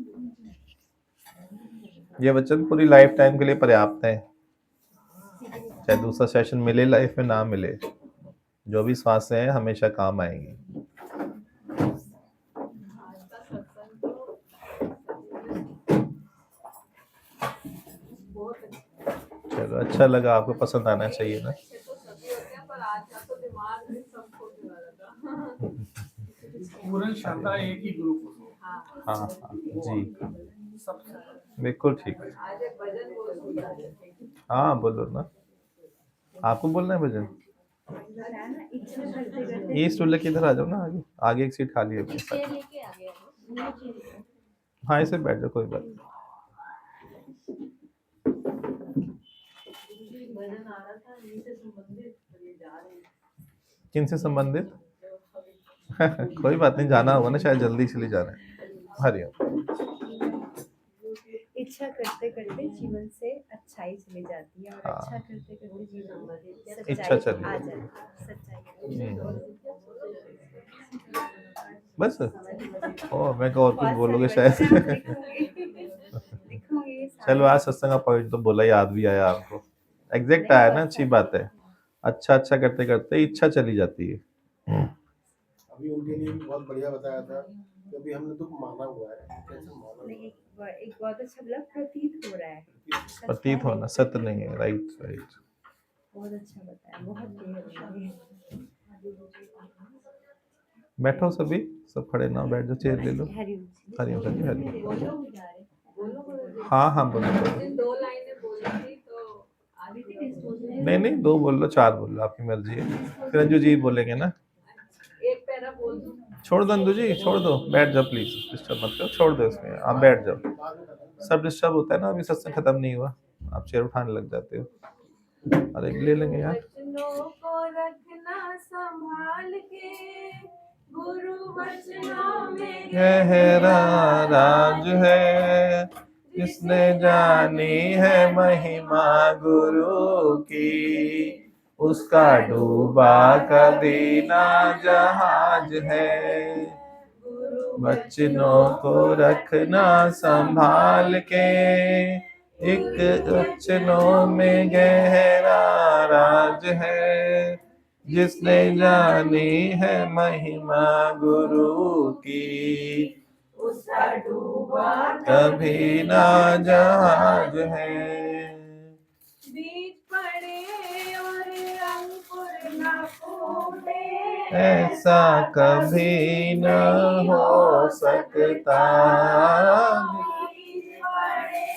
ये वचन पूरी लाइफ टाइम के लिए पर्याप्त है, चाहे दूसरा सेशन मिले लाइफ में, ना मिले, जो भी सांसें हैं हमेशा काम आएंगी। आज का सत्संग तो बहुत अच्छा। चलो अच्छा लगा, आपको पसंद आना चाहिए ना। अच्छे तो सभी होते हैं, पर आज का तो दिमाग भी सब खोलने वाला था। पूर्ण श्रद्धा एक ही गुरु को। हाँ हाँ हाँ जी, सबसे बिल्कुल ठीक। आज एक भजन बोल। हाँ बोलो ना, आपको बोलना है भजन। ये स्टूल लेके इधर आ जाओ ना, आगे आगे एक सीट खाली है अपने साथ। चेयर लेके आ गया। हाँ इसे बैठ जाओ, कोई बात नहीं। भजन आ रहा था, यहीं से संबंधित, तो ये जा रहे हैं। किन से संबंधित? कोई बात नहीं, जाना होगा ना, शायद जल्दी इसलिए जा रहे हैं। हरि ओम। इच्छा करते करते जीवन से अच्छाई चली जाती है, और हाँ। अच्छा करते करते जीवन में इच्छा सच्चाई चली आ जाती जाती है, सच्चाई। बस ओ मैं को और कुछ बोलोगे शायद। चलो आज सत्संग का पॉइंट तो बोला, याद भी आया आपको, एग्जैक्ट आया ना, अच्छी बात है। अच्छा अच्छा करते करते इच्छा चली जाती है। अभी उनके लिए भी बहुत बढ़िया बताया था कि अभी हमने दुख माना हुआ है, कैसे माना हुआ है। एक बहुत अच्छा मतलब प्रतीत हो रहा है, प्रतीत होना, सत्य नहीं है। राइट राइट, बहुत अच्छा बताया, बहुत गहरा है। बैठो सभी, सब खड़े ना हो, बैठ जाओ, चेयर ले लो। हरिओम। हरिओम सर जी, हरिओम। बोलो। हाँ हाँ बोलो। उस दिन 2 लाइनें बोली थी, तो आधी थी। नहीं नहीं, 2 बोल लो, 4 बोल लो, आपकी मर्जी है। फिर अंजू जी बोलेंगे ना। एक पैरा बोल दूं। छोड़ दो अंजू जी, छोड़ दो, बैठ जाओ प्लीज, डिस्टर्ब मत करो, छोड़ दो इसमें, आप बैठ जाओ। सब डिस्टर्ब होता है ना, अभी सत्संग खत्म नहीं हुआ, आप चेयर उठाने लग जाते हो। अरे ले लेंगे यार। वचनों को रखना संभाल के, गुरु वचनों में गहरा राज है, जिसने जानी है महिमा गुरु की, उसका डूबा कभी ना जहाज है। वचनों को रखना संभाल के, एक वचनों में गहरा राज है, जिसने जानी है महिमा गुरु की, उसका डूबा कभी ना जहाज है। बीज पड़े और अंकुर न फूटे, ऐसा कभी न हो सकता, बीज पड़े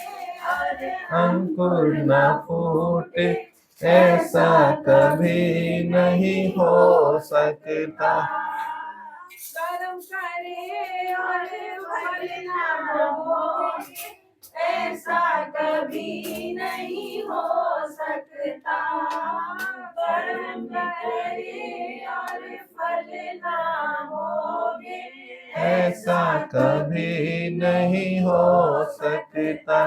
और अंकुर न फूटे, ऐसा कभी नहीं हो सकता। कर्म करे और फल न हो, ऐसा कभी नहीं हो सकता। ठहरे और फल ना होगे, ऐसा कभी नहीं हो सकता।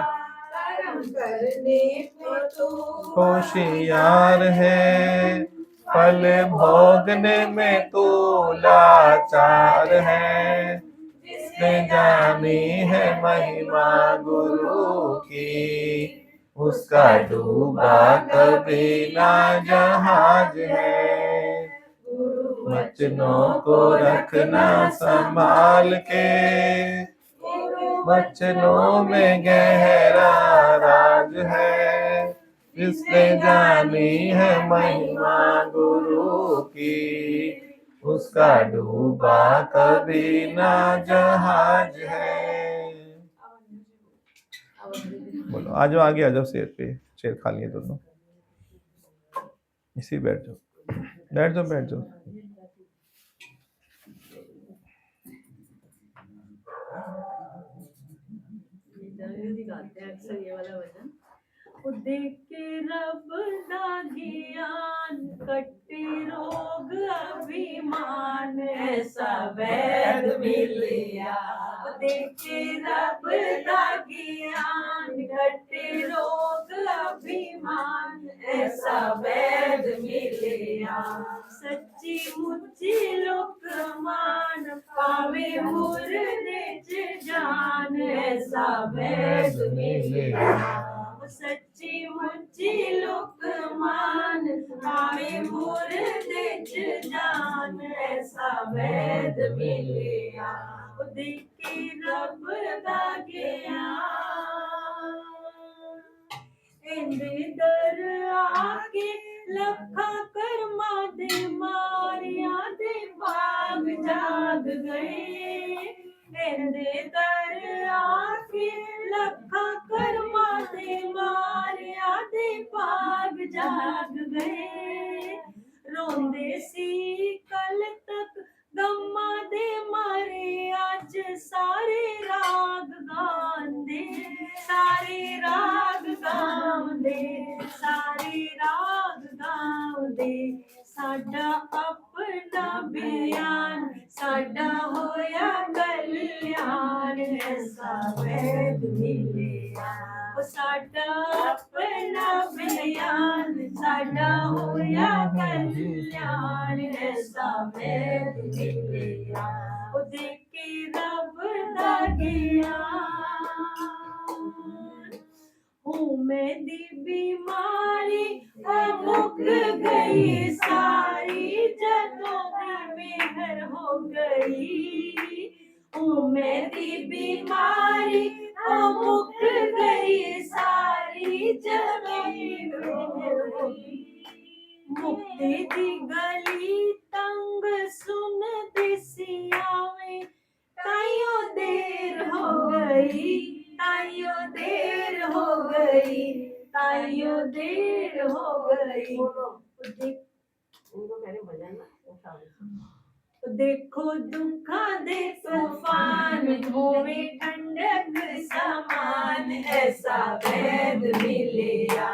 कर्म करने को तू होशियार है, फल भोगने में तू लाचार है। जिसने जानी है महिमा गुरु की, उसका डूबा कभी ना जहाज है। वचनों को रखना संभाल के, वचनों में गहरा राज है। जिसने जानी है महिमा गुरु की, उसका डूबा कभी ना जहाज है। बोलो, आ जाओ आगे, आ जाओ शेर पे। शेर खा लिए दोनों, इसी बैठ जाओ, बैठ जाओ, बैठ जाओ। गाते हैं अक्सर ये वाला भजन। ओ देख के रब दा ज्ञान, कट्टे रोग अभिमान, ऐसा वैद मिलिया। ओ देख के रब दा ज्ञान, कट्टे रोग अभिमान, ऐसा वैद मिलिया। सच्ची मुच्ची लोक मान, पावे मुर्दे च जान, ऐसा वैद मिलिया। सच्ची मुच्ची लोक मान, पावे मुर्दे च जान, ऐसा वैद मिलिया। ओ देखे रब दा ज्ञान, इंदे दर आके लखा कर्मा दे मारिया दे भाग जाग गए। इंदे दर आके लखा कर्मा दे मारिया दे भाग जाग गए। रोंदे सी कल तक गम्मा दे मारे, आज सारे राग गांदे, सारे राग गांदे, सारे राग गांदे। साडा अपना बयान, साडा होया कल्याण, ऐसा वैद मिलिया। ओ साडा अपना बयान, साडा होया कल्याण, ऐसा वैद मिलिया। ओ देखे रब दा ज्ञान, हूँ मैं दी बीमारी मुक गई सारी, जदों दी मेहर हो गई। हूँ मैं दी बीमारी मुक गई सारी, जदों दी मेहर हो गई। मुक्ति दी गली तंग सुन दिसियावे, ताइयों देर हो गई, ताइयों देर हो गई, ताइयों देर हो गई। उनको मैंने भजन ना उठा देखो दुखा दे तूफान, होवे ठंडक समान, ऐसा वैद मिलिया।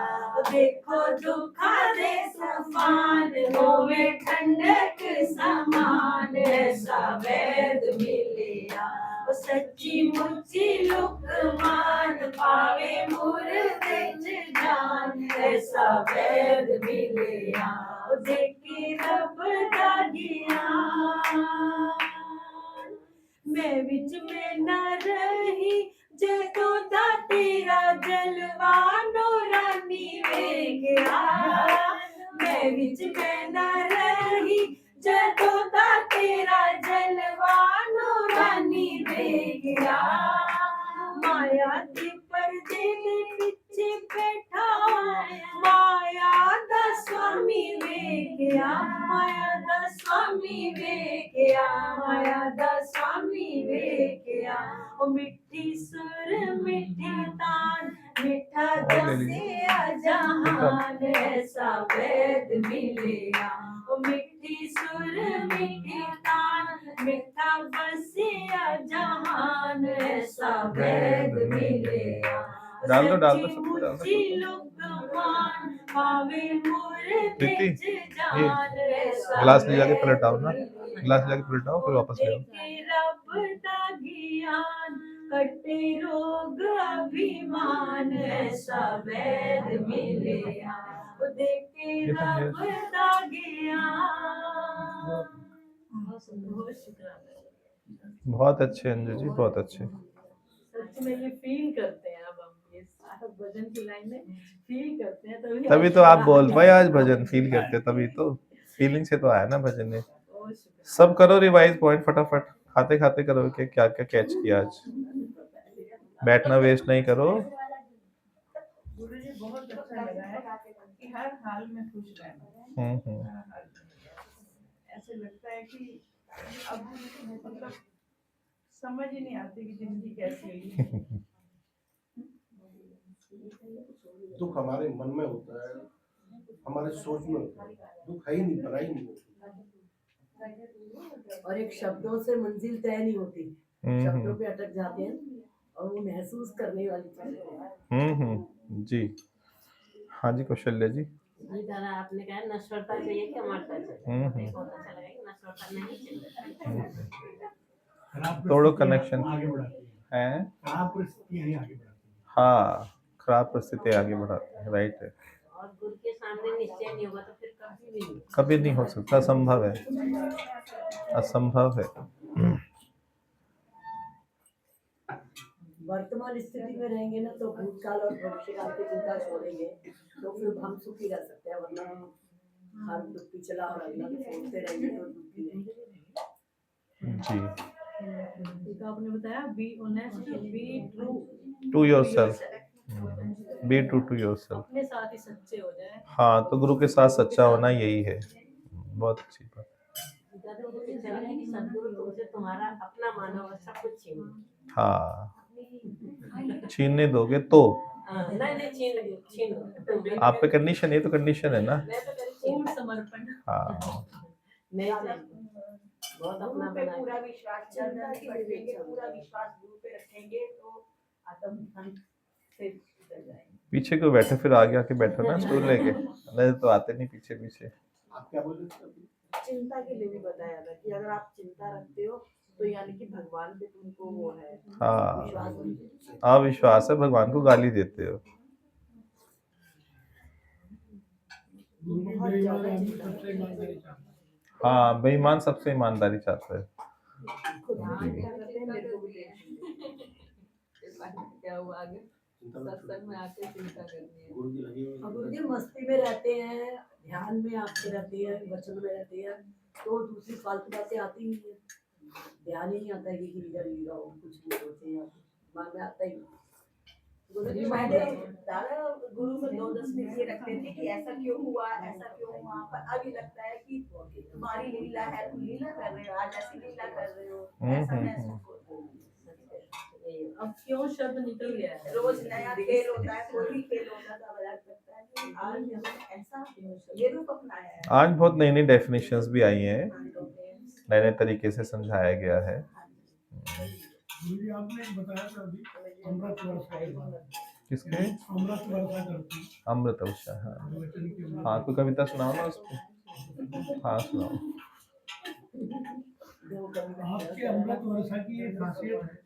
देखो दुखा दे तूफान, होवे ठंडक समान, ऐसा वैद मिलिया। ओ सच्ची मुच्ची लुकमान, पावे मुर्दे च जान, ऐसा वैद मिलिया। ओ देखे रब दा ज्ञान, मैं विच में न रही जदों दा तेरा जलवा, नूरानी वेखिया। मैं विच में न रही जदों दा तेरा जलवा, नूरानी वेखिया। माया दी पर्दे दे पिछे बैठा, माया दा स्वामी वेखिया। माया दा स्वामी वेखिया, माया दा स्वामी वेखिया। ओ मिठी सुर मिठी तान, मिठा दसिया जहान, ऐसा वैद मिलिया। ओ मिठी सुर मिठी तान, मिठा बसिया जहान, ऐसा वैद मिलिया। डाल दो, सच्ची सब डाल दो। मुच्ची लुकमान, पावे मोर प्रीति, बिच ये जान ऐसा गिलास ले जाके वैर पलटाओ ना, मिले गिलास ले जाके पलटाओ फिर वापस ले आओ। देखे रब दा ज्ञान कटे रोग अभिमान ऐसा वैद मिले देखे ये तो रब ये दा ज्ञान। बहुत शुक्राना। बहुत अच्छे अंजू जी, बहुत अच्छे। सच में ये फील करते हैं, अब हम ये सारा भजन की लाइन में फील करते हैं, तभी तो आप बोल पाए आज भजन फील करते, तभी तो फीलिंग से तो आया ना भजन ने। बहुत शुक्राना। सब करो रिवाइज पॉइंट फटाफट, खाते खाते करो कि क्या क्या कैच किया आज। बैठना वेस्ट नहीं करो। गुरुजी बहुत अच्छा लगा है कि हर हाल में खुश रहना, हम्म। हर हाल में। ऐसे लगता है कि अब मतलब समझ ही नहीं आती कि जिंदगी कैसी है। दुख हमारे मन में होता है, हमारे सोच में होता है, दुख है ही नहीं, पराई नहीं होती। और एक शब्दों से मंजिल तय नहीं होती, शब्दों पे अटक जाते हैं और वो महसूस करने वाली चीज है। जी हाँ जी कौशल्या जी। जी दादा, आपने कहा नश्वरता चाहिए कि अमरता चाहिए। बहुत अच्छा लगा कि नश्वरता नहीं चाहिए। तोड़ो कनेक्शन आगे बढ़ाती है। खराब परिस्थितियां ही आगे बढ़ाती हैं। हाँ खराब परिस्थिति आगे बढ़ाती है, राइट है। और गुरु के सामने निश्चय नहीं होगा तो फिर कभी भी नहीं। कभी नहीं हो सकता, असंभव है, असंभव है। वर्तमान स्थिति में रहेंगे ना तो भूतकाल और भविष्यकाल की चिंता छोड़ेंगे तो फिर हम सुखी रह सकते हैं, वरना हर दुख पिछला और अगला सोचते रहेंगे तो दुखी रहेंगे। जी तो आपने बताया be honest, be true to yourself, be true to yourself. अपने साथ ही सच्चे हो जाए। हाँ तो गुरु के साथ सच्चा होना यही है। बहुत अच्छी बात। दादा मुझे अच्छा लगा कि सदगुरु तुमसे तुम्हारा अपना माना हुआ सब कुछ छीन लो। हाँ छीनने दोगे तो नहीं छीन लो। आप पे कंडीशन, ये तो कंडीशन है ना। मैं तो करी पूर्ण समर्पण। हाँ नहीं बहुत अपना गुरु पे बना पूरा विश्वास, चिंता की रखेंगे, पूरा विश्वास गुरु पे रखेंगे तो आत्म ध्यान से उतर जाएंगे। पीछे क्यों बैठे, फिर आगे आके बैठो ना स्टूल लेके। नहीं तो आते नहीं पीछे पीछे। आप क्या बोल रहे थे? चिंता के लिए भी बताया था कि अगर आप चिंता रखते हो तो यानी कि भगवान पे तुमको वो है हाँ विश्वास नहीं। अविश्वास है, भगवान को गाली देते हो। बहुत ज्यादा चिंता। हाँ बेईमान सबसे ईमानदारी चाहता है। क्या हुआ आगे? सत्संग में आके चिंता करनी है। गुरु जी लगे हुए हैं। गुरु जी मस्ती में रहते हैं, ध्यान में आपके रहते हैं, वचन में रहते हैं, तो दूसरी फालतू बातें आती नहीं है। ध्यान ही नहीं आता है कि इधर लीगा हो, कुछ भी सोचे या दिमाग में आता ही नहीं। गुरु जी मैंने गुरु को 2-10 दिन ये रखते थे कि ऐसा क्यों हुआ, ऐसा क्यों हुआ, पर अभी लगता है कि तुम्हारी लीला है, तुम लीला कर रहे हो, आज ऐसी लीला कर रहे हो, ऐसा महसूस होता है। अब क्यों शब्द निकल गया है? रोज नया खेल होता है, कोई भी खेल होता था, बड़ा लगता है कि आज हमने ऐसा ये रूप अपनाया है। आज बहुत नई नई डेफिनेशंस भी आई हैं, नए नए तरीके से समझाया गया है। गुरुजी आपने बताया था अभी अमृत वर्षा के बारे में। किसके? अमृत वर्षा करती अमृत वर्षा। हाँ हाँ कोई कविता सुनाओ ना उसको। हाँ सुनाओ। आपके अमृत वर्षा की एक खासियत है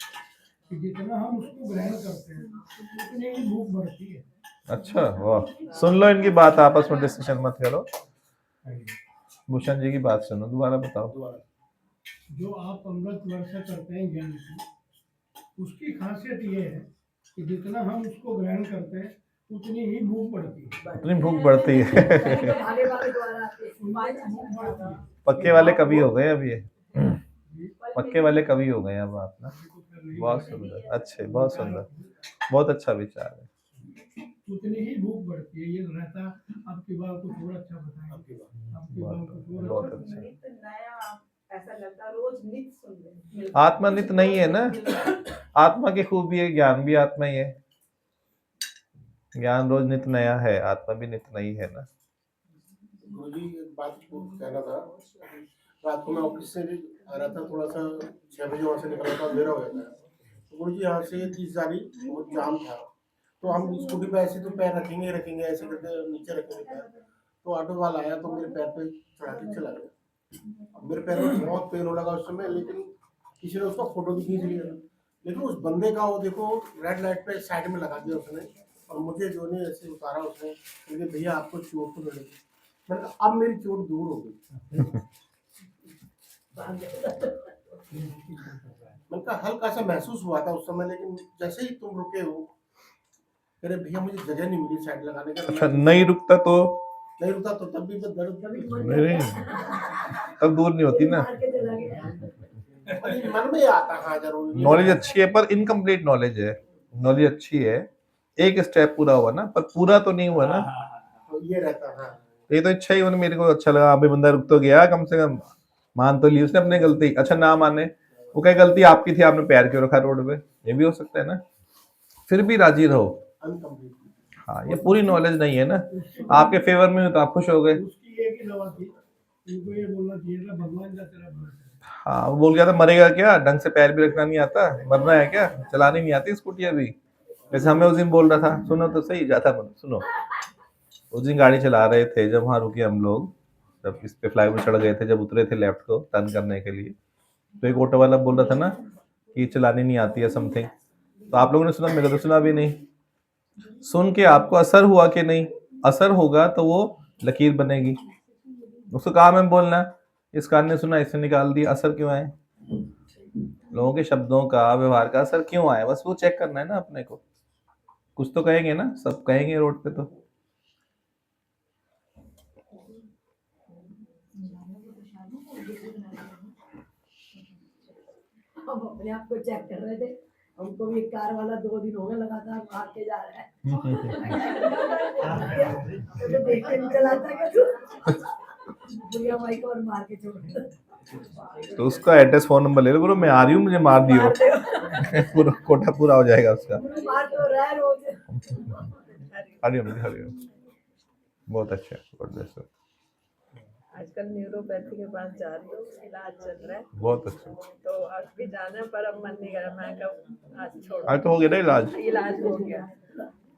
कि जितना हम उसको ग्रहण करते हैं उतनी ही भूख बढ़ती है। अच्छा वाह, सुन लो इनकी बात, आपस में डिस्कशन मत करो। भूषण जी की बात सुनो, दोबारा बताओ। जो आप अमृत वर्षा करते हैं ज्ञान की, उसकी खासियत ये है कि जितना हम उसको ग्रहण करते हैं उतनी ही भूख बढ़ती है। उतनी भूख बढ़ती है। पक्के वाले कवि हो गए अब ये, पक्के वाले कवि हो गए अब आप ना। बहुत सुंदर, अच्छे, बहुत सुंदर, बहुत अच्छा विचार है। उतनी ही भूख बढ़ती है। ये रहता आपकी बात कुछ और अच्छा बताएं, आपकी बात कुछ और बहुत अच्छा। अच्छा। ऐसा लगता रोज नित्य सुन रहे। आत्मा नित नहीं है ना, आत्मा की खूबी है, ज्ञान भी आत्मा ही है। ज्ञान रोज नित नया है, आत्मा भी नित नई है ना। गुरुजी एक बात कहना था, रात को मैं ऑफिस से आ रहा था, थोड़ा सा 6 बजे वहाँ से निकला था, अंधेरा हो गया था। तो गुरुजी यहाँ से 30 जारी बहुत जाम था, तो हम स्कूटी पे ऐसे तो पैर रखेंगे ऐसे करके नीचे रखेंगे पैर, तो ऑटो वाला आया तो मेरे पैर पे चढ़ा के चला गया। अब मेरे पैर में बहुत पेन हो लगा उस समय, लेकिन किसी ने उसका फोटो भी खींच लिया, लेकिन उस बंदे का वो देखो रेड लाइट पे साइड में लगा दिया उसने, और मुझे जो नहीं ऐसे उतारा उसने, क्योंकि भैया आपको चोट तो मिलेगी। मैंने कहा अब मेरी चोट दूर हो गई। मैंने कहा हल्का सा महसूस हुआ था उस समय, लेकिन जैसे ही तुम रुके हो, अरे भैया मुझे जगह नहीं मिली साइड लगाने का। अच्छा, नहीं रुकता तो तब भी मैं दर्द नहीं, तब दूर नहीं होती ना। मन में आता। हाँ जरूर, नॉलेज अच्छी है पर इनकम्प्लीट नॉलेज है। नॉलेज अच्छी है, एक स्टेप पूरा हुआ ना, पर पूरा तो नहीं हुआ ना। तो ये रहता। हाँ ये तो इच्छा ही होना, मेरे को अच्छा लगा, अभी बंदा रुक तो गया, कम से कम मान तो ली उसने अपनी गलती। अच्छा ना माने, वो क्या गलती आपकी थी, आपने पैर क्यों रखा रोड पे, ये भी हो सकता है ना। फिर भी राजी रहो। अनकम्प्लीट। हाँ, ये पूरी नॉलेज नहीं है ना, आपके फेवर में तो आप खुश हो गए। उसकी एक ही दवा थी, उनको ये बोलना चाहिए था भगवान का तेरा भरोसा है। हाँ, वो बोल गया था मरेगा क्या, ढंग से पैर भी रखना नहीं आता, मरना है क्या, चलानी नहीं आती स्कूटी अभी। जैसे हमें उस दिन बोल रहा था, सुनो तो सही, जाता सुनो। उस दिन गाड़ी चला रहे थे, जब वहाँ रुके हम लोग, जब इस पे फ्लाईओवर चढ़ गए थे, जब उतरे थे लेफ्ट को टर्न करने के लिए, तो एक ऑटो वाला बोल रहा था ना कि चलानी नहीं आती है समथिंग। तो आप लोगों ने सुना, मेरे को तो सुना भी नहीं। सुन के आपको असर हुआ कि नहीं? असर होगा तो वो लकीर बनेगी। उसको काम है बोलना, इस कान ने सुना इसने निकाल दिया, असर क्यों आए? लोगों के शब्दों का, व्यवहार का असर क्यों आए, बस वो चेक करना है ना अपने को। कुछ तो कहेंगे ना, सब कहेंगे रोड पे तो। हम अपने आप को चेक कर रहे थे, हमको भी कार वाला 2 दिन हो गए लगातार भाग के जा रहा है। तो देख के निकल आता है बुढ़िया भाई को और मार के छोड़। तो उसका एड्रेस फोन नंबर ले लो, बोलो मैं आ रही हूँ, मुझे मार दियो। पूरा कोटा पूरा हो जाएगा उसका। मार तो रहा है रोज। हरिओम हरिओम, बहुत अच्छा, जबरदस्त, आजकल न्यूरोपैथी के पास जा रही हूँ, इलाज चल रहा है। बहुत अच्छा। तो आज भी जाना है, पर अब मन नहीं कर रहा, मैं कब आज छोड़। आज तो हो गया ना इलाज हो गया।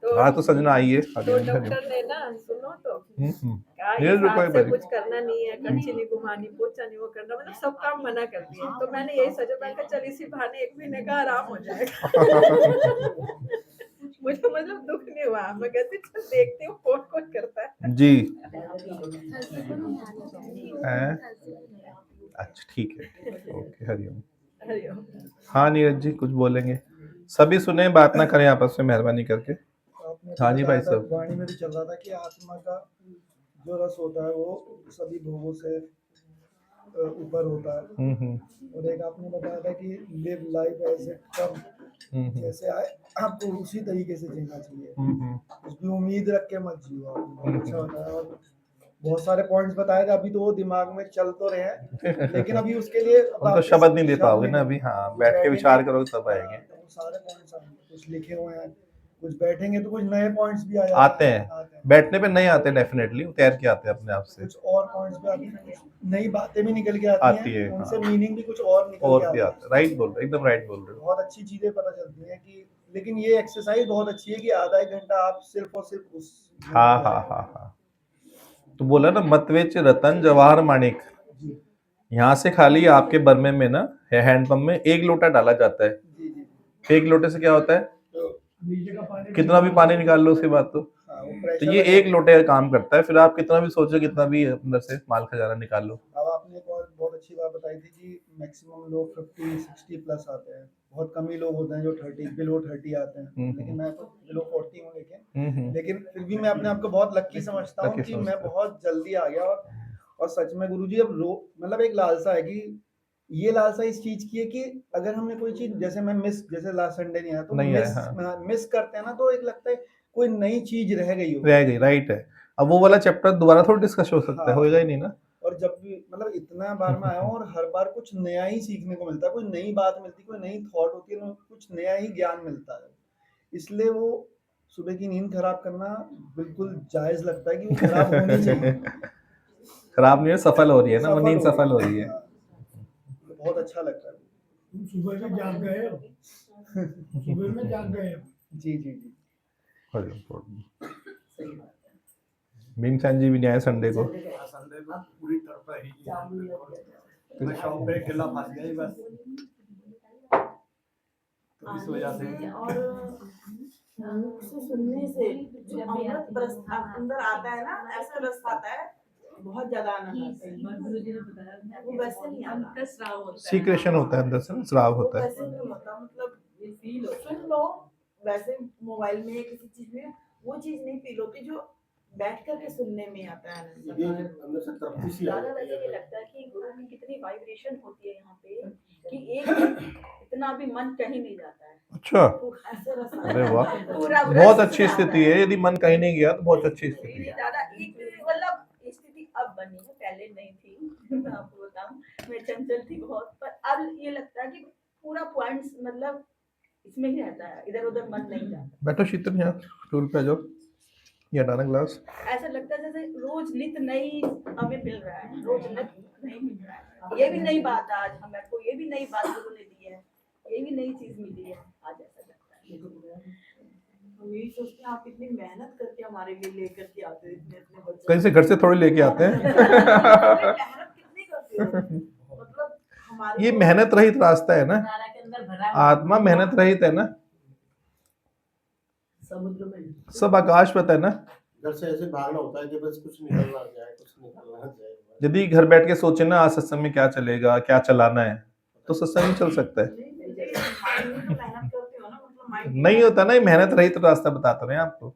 तो आज तो संजना आई है। तो डॉक्टर ने ना, सुनो तो कहा ये इस हाथ से रुको कुछ करना नहीं है, कच्ची नहीं घुमानी, पोछा नहीं वो करना, मतलब सब काम मना कर दिए। तो मैंने यही सोचा, मैं कहा चल इसी बहाने 1 महीने का आराम हो जाएगा। मुझे मतलब दुख नहीं हुआ, मैं कहती चल देखती हूँ कौन करता है जी। अच्छा ठीक है, ओके, हरिओम। हरिओम। हाँ नीरज जी कुछ बोलेंगे? सभी सुने, बात ना करें आपस में, मेहरबानी करके। हाँ जी भाई साहब। वाणी में भी चल रहा था कि आत्मा का जो रस होता है वो सभी भोगों से ऊपर होता है। और एक आपने बताया था कि live life as it come, जैसे आए आपको उसी तरीके से जीना चाहिए, उसकी उम्मीद रख के मत जियो। आपने अच्छा बताया, और बहुत सारे पॉइंट्स बताए थे, अभी तो वो दिमाग में चल तो रहे हैं, लेकिन अभी उसके लिए तो शब्द नहीं दे पाओगे ना अभी। हाँ, बैठ के विचार करोगे तब आएंगे। तो सारे पॉइंट्स कुछ लिखे हुए हैं, कुछ बैठेंगे तो कुछ नए पॉइंट्स भी आते हैं। बैठने पे नहीं आते, डेफिनेटली उतर के आते हैं अपने आप से। कुछ और पॉइंट्स भी आती हैं, नई बातें भी निकल के आती हैं, उनसे मीनिंग भी कुछ और निकल के आता है। राइट बोल रहे, एकदम राइट बोल रहे हो। बहुत अच्छी चीजें पता चलती हैं कि, लेकिन ये एक्सरसाइज बहुत अच्छी है कि आधा 1 घंटा आप सिर्फ और सिर्फ उस। हाँ। तो बोला ना, मतवेच रतन जवाहर माणिक, यहाँ से खाली आपके बर्मे में ना हैंडपंप में 1 लोटा डाला जाता है। 1 लोटे से क्या होता है, कितना भी पानी निकाल लो उसके बाद तो ये 1 लोटे का काम करता है। फिर आप कितना भी सोचो, कितना भी अंदर से माल खजाना निकाल लो। अब आपने बहुत अच्छी बात बताई थी कि मैक्सिमम लोग 50-60 प्लस आते हैं, बहुत कम ही लोग होते हैं जो 30 बिलो 30 आते हैं, लेकिन मैं तो बिलो 40 हूँ। लेकिन फिर भी मैं अपने आप को बहुत लक्की समझता हूँ कि मैं बहुत जल्दी आ गया। और सच में गुरुजी अब मतलब एक लालसा है कि ये लालसा इस चीज की है कि अगर हमने कोई चीज, जैसे मैं जैसे लास्ट संडे नहीं आया तो मिस करते हैं ना, तो एक लगता है कोई नई चीज रह गई, राइट है। अब वो वाला चैप्टर दोबारा थोड़ा डिस्कस हो सकता है, होएगा ही नहीं ना। और जब भी मतलब इतना बार मैं आया हूँ और हर बार कुछ नया ही सीखने को मिलता है, कोई नई बात मिलती है, कोई नई थॉट होती है, कुछ नया ही ज्ञान मिलता है। इसलिए वो सुबह की नींद खराब करना बिल्कुल जायज लगता है कि वो खराब होनी चाहिए। खराब नहीं है, सफल हो रही है ना, वो नींद सफल हो रही है। बहुत अच्छा लगता है। सुबह में जाग गए हो? सुबह में जाग गए हो? जी। सही बात है। भीमसेन जी भी नहीं आए संडे को। संडे का संडे में पूरी तरफ ही चालू ही लग गया। मैं शॉप पे अकेला फंस गया ही बस, तो इस वजह से आने और मुख से सुनने से जो अमृत रस अंदर आता है ना, ऐसा रस आता है, बहुत ज्यादा आनंद आता है। वो वैसे नहीं आता, स्राव होता है। सीक्रेशन होता है अंदर से ना, स्राव वो होता है। वैसे नहीं होता, मतलब ये फील सुन लो वैसे मोबाइल में किसी चीज में वो चीज नहीं फील होती जो बैठ करके सुनने में आता है आनंद। ये अंदर से तृप्ति सी दादा आती वैसे ये है। लगता है कि गुरु की कितनी वाइब्रेशन होती है यहाँ पे कि एक इतना भी मन कहीं नहीं जाता है। अच्छा, ऐसे रस आता अरे है। वाह, पूरा बहुत रस अच्छी आता स्थिति है। यदि मन कहीं नहीं गया तो बहुत अच्छी स्थिति नहीं है। दादा, एक मतलब स्थिति अब बनी है, पहले नहीं थी। मैं आपको बताऊं, मैं चंचल थी बहुत, पर अब ये लगता है कि पूरा पॉइंट्स मतलब इसमें ही रहता है, इधर उधर मन नहीं जाता। बैठो शीतल, यहाँ स्टूल पे आ जाओ, ये हटाना ग्लास। ऐसा लगता है जैसे रोज नित नई हमें मिल रहा है, रोज नित नहीं मिल रहा है। ये भी नई बात आज हमें को, ये भी नई बात गुरु ने दी है, ये भी नई चीज मिली है आज, ऐसा लगता है। हम यही सोचते हैं आप कितनी मेहनत करके हमारे लिए लेकर के आते हो इतने इतने बच्चे। कहीं से घर से थोड़ी लेके आते हैं। मेहनत कितनी करते हो, मतलब हमारे ये को- मेहनत रहित रास्ता है ना, तारा के अंदर भरा आत्मा मेहनत रहित है ना, समुद्र में सब आकाशवत है ना। घर से ऐसे भागना होता है कि बस कुछ निकलना जाए, कुछ निकलना जाए। यदि घर बैठ के सोचे ना आज सत्संग में क्या चलेगा, क्या चलाना है, तो सत्संग नहीं चल सकता है। मेहनत करते हो ना, मतलब माइंड नहीं होता ना, ये मेहनत रहित रास्ता बताते रहे आपको।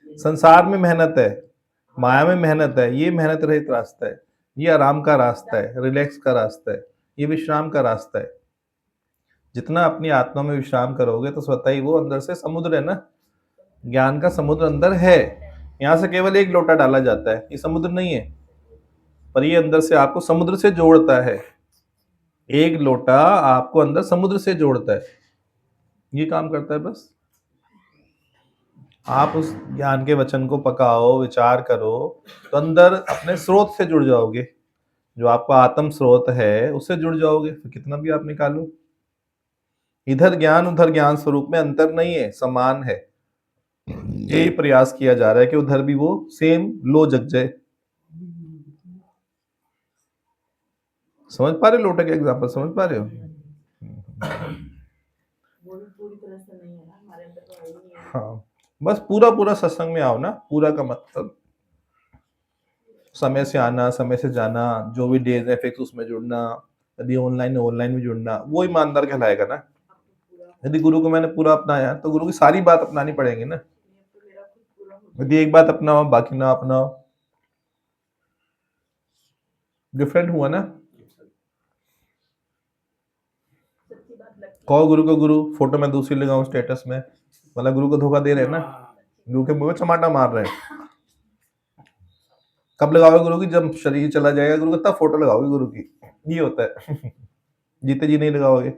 संसार में मेहनत है, माया में मेहनत है, ये मेहनत रहित रास्ता है। ये आराम का रास्ता है, रिलैक्स का रास्ता है, ये विश्राम का रास्ता है। जितना अपनी आत्मा में विश्राम करोगे तो स्वतः ही वो अंदर से समुद्र है ना, ज्ञान का समुद्र अंदर है। यहाँ से केवल एक लोटा डाला जाता है, ये समुद्र नहीं है, पर ये अंदर से आपको समुद्र से जोड़ता है। एक लोटा आपको अंदर समुद्र से जोड़ता है, ये काम करता है बस। आप उस ज्ञान के वचन को पकाओ, विचार करो, तो अंदर अपने स्रोत से जुड़ जाओगे, जो आपका आत्म स्रोत है उससे जुड़ जाओगे। फिर कितना भी आप निकालो, इधर ज्ञान उधर ज्ञान स्वरूप में अंतर नहीं है, समान है। यही प्रयास किया जा रहा है कि उधर भी वो सेम लो जग जाए। समझ पा रहे हो लोटे का एग्जांपल, समझ पा रहे हो? वो भी पूरी तरह से नहीं है ना हमारे अंदर, तो है ही नहीं है। हाँ, बस पूरा पूरा सत्संग में आओ ना। पूरा का मतलब समय से आना, समय से जाना, जो भी डेज है फिक्स उसमें जुड़ना, यदि ऑनलाइन है ऑनलाइन में जुड़ना, वो ईमानदार कहलाएगा ना। यदि गुरु को मैंने पूरा अपनाया तो गुरु की सारी बात अपनानी पड़ेगी ना। तो मेरा खुद पूरा हो यदि एक बात अपनाओ बाकी ना अपनाओ, डिफरेंट हुआ ना। सच्ची बात लगती है। कहो गुरु को गुरु, फोटो में दूसरी लगाऊं स्टेटस में, मतलब गुरु को धोखा दे रहे हैं ना, गुरु के मुंह में चमाटा मार रहे हैं। कब लगाओगे गुरु की? जब शरीर चला जाएगा गुरु का, तब फोटो लगाओगे गुरु की। ये होता है। जीते जी नहीं लगाओगे।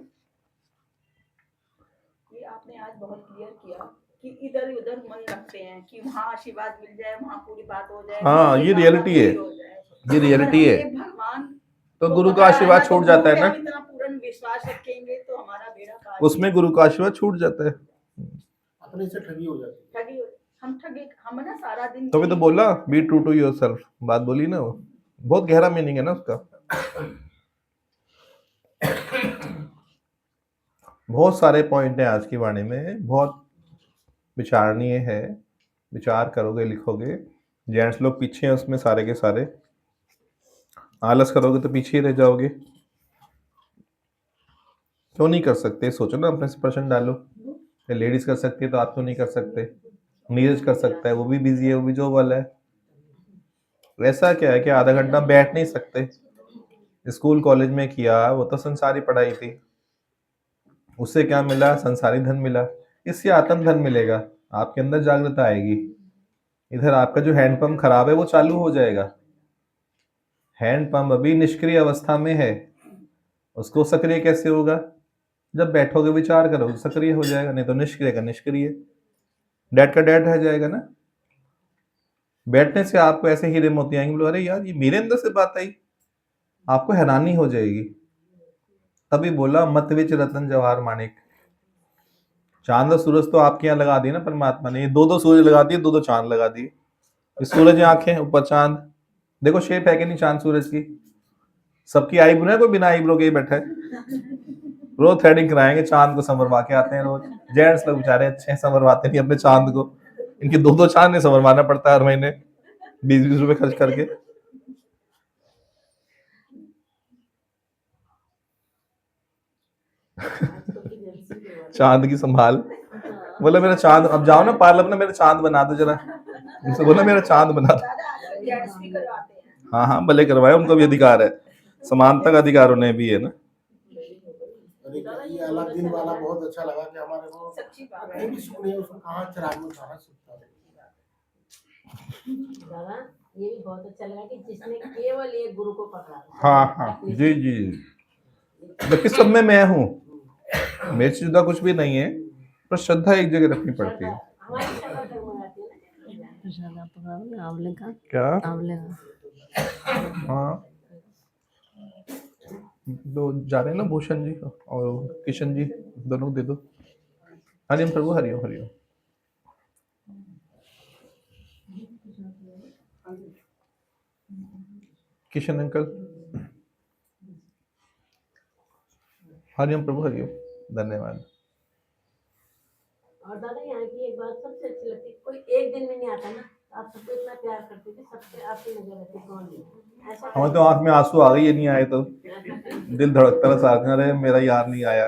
ये आपने आज बहुत क्लियर किया कि इधर उधर मन रखते हैं कि वहाँ आशीर्वाद मिल जाए, वहाँ पूरी बात हो जाए। हाँ, ये रियलिटी है, ये रियलिटी है। भगवान तो गुरु का आशीर्वाद छूट जाता है ना, इतना पूर्ण विश्वास रखेंगे तो हमारा बेड़ा पार। उसमें गुरु का आशीर्वाद छूट जाता है। अपने से ठगी हो जाती है। ठगी हम ना सारा दिन तभी तो बोला बी ट्रू टू योरसेल्फ, बात बोली ना, वो बहुत गहरा मीनिंग है ना उसका। बहुत सारे पॉइंट हैं आज की वाणी में, बहुत विचारणीय है। विचार करोगे, लिखोगे। जेंट्स लोग पीछे हैं उसमें सारे के सारे, आलस करोगे तो पीछे ही रह जाओगे। क्यों नहीं कर सकते? सोचो ना, अपने से प्रश्न डालो। लेडीज कर सकती है तो आप क्यों नहीं कर सकते? नीरज कर सकता है, वो भी बिजी है, वो भी जॉब वाला है। ऐसा क्या है कि आधा घंटा बैठ नहीं सकते? स्कूल कॉलेज में किया वो तो संसारी पढ़ाई थी, उससे क्या मिला? संसारी धन मिला। इससे आत्म धन मिलेगा, आपके अंदर जागृता आएगी। इधर आपका जो हैंडपंप खराब है वो चालू हो जाएगा। हैंडपंप अभी निष्क्रिय अवस्था में है, उसको सक्रिय कैसे होगा? जब बैठोगे विचार करोगे सक्रिय हो जाएगा, नहीं तो निष्क्रिय का निष्क्रिय, डेड का डेड रह जाएगा ना। बैठने से आपको ऐसे हीरे मोती आएंगे, बोलो अरे यार ये मेरे अंदर से बात आई, आपको हैरानी हो जाएगी। तभी बोला मत विच रतन जवाहर माणिक, चांद और सूरज तो आपके यहाँ लगा दिए ना परमात्मा ने, दो दो सूरज लगा दिए, दो दो चांद लगा दिए। इस सूरज की आंखें, ऊपर चांद, देखो शेप है कि नहीं चांद सूरज की। सबकी आईब्रो है, कोई बिना आईब्रो के ही बैठा है। रोज थ्रेडिंग कराएंगे, चांद को संवरवा के आते हैं रोज। जेंट्स लोग बेचारे अच्छे हैं, संवरवाते नहीं अपने चांद को। इनके दो दो चांद नहीं संवरवाना पड़ता है हर महीने 20-20 रुपए खर्च करके। चांद की संभाल, बोले मेरा चांद, अब जाओ ना पार्लर में, मेरा चांद बना दो जरा, उनसे बोला मेरा चांद बना दो। जेंट्स भी करवाते हैं। हाँ हाँ भले करवाए, उनको भी अधिकार है, समानता का अधिकार उन्हें भी है ना। अरे ये अलग दिन वाला बहुत अच्छा लगा कि हमारे को सच्ची बात है। कहीं भी सुख नहीं है, उसको कहाँ चिराग में कहाँ सुखता है। दादा ये भी बहुत अच्छा लगा कि जिसने केवल एक गुरु को पकड़ा। हाँ हाँ जी जी, जबकि सब में मैं हूँ, मेरे से जुदा कुछ भी नहीं है, पर श्रद्धा एक जगह रखनी पड़ती है। हमारी श्रद्धा डगमगाती है ना। आंवले का, क्या? आंवले का। हाँ दो जा रहे हैं ना, भूषण जी और किशन जी, दोनों दे दो। हरिओम प्रभु, हरिओम हरिओम। किशन अंकल, हरिओम प्रभु हरिओम, धन्यवाद। और दादा यहाँ की एक बात सबसे अच्छी लगती है, कोई एक दिन में नहीं आता ना, आप सबको इतना प्यार करते थे, सबसे आपकी नजर रहती है कौन नहीं, ऐसा हमें तो आंख में आंसू आ गए, ये नहीं आए तो दिल धड़कता रहा साथ में, अरे मेरा यार नहीं आया।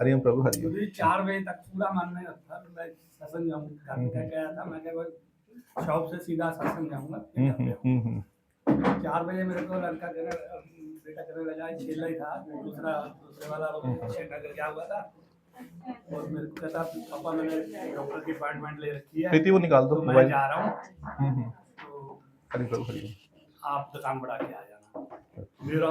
हरिओम प्रभु हरिओम। मुझे 4 बजे तक पूरा मन में था कि मैं सत्संग जाऊंगा, मैं गया था, मैं क्या शॉप से सीधा सत्संग जाऊंगा। 4 बजे मेरे को लड़का बेटा कहने लगा, खेल रही था, दूसरे वाला नगर गया हुआ था, और मेरे को कहता पापा मैंने डॉक्टर की अपॉइंटमेंट ले रखी है, प्रीति वो निकाल दो, तो मैं मोबाइल। जा रहा हूँ, तो हरिओम प्रभु हरिओम। आप दुकान बढ़ा के आ जाना। मेरा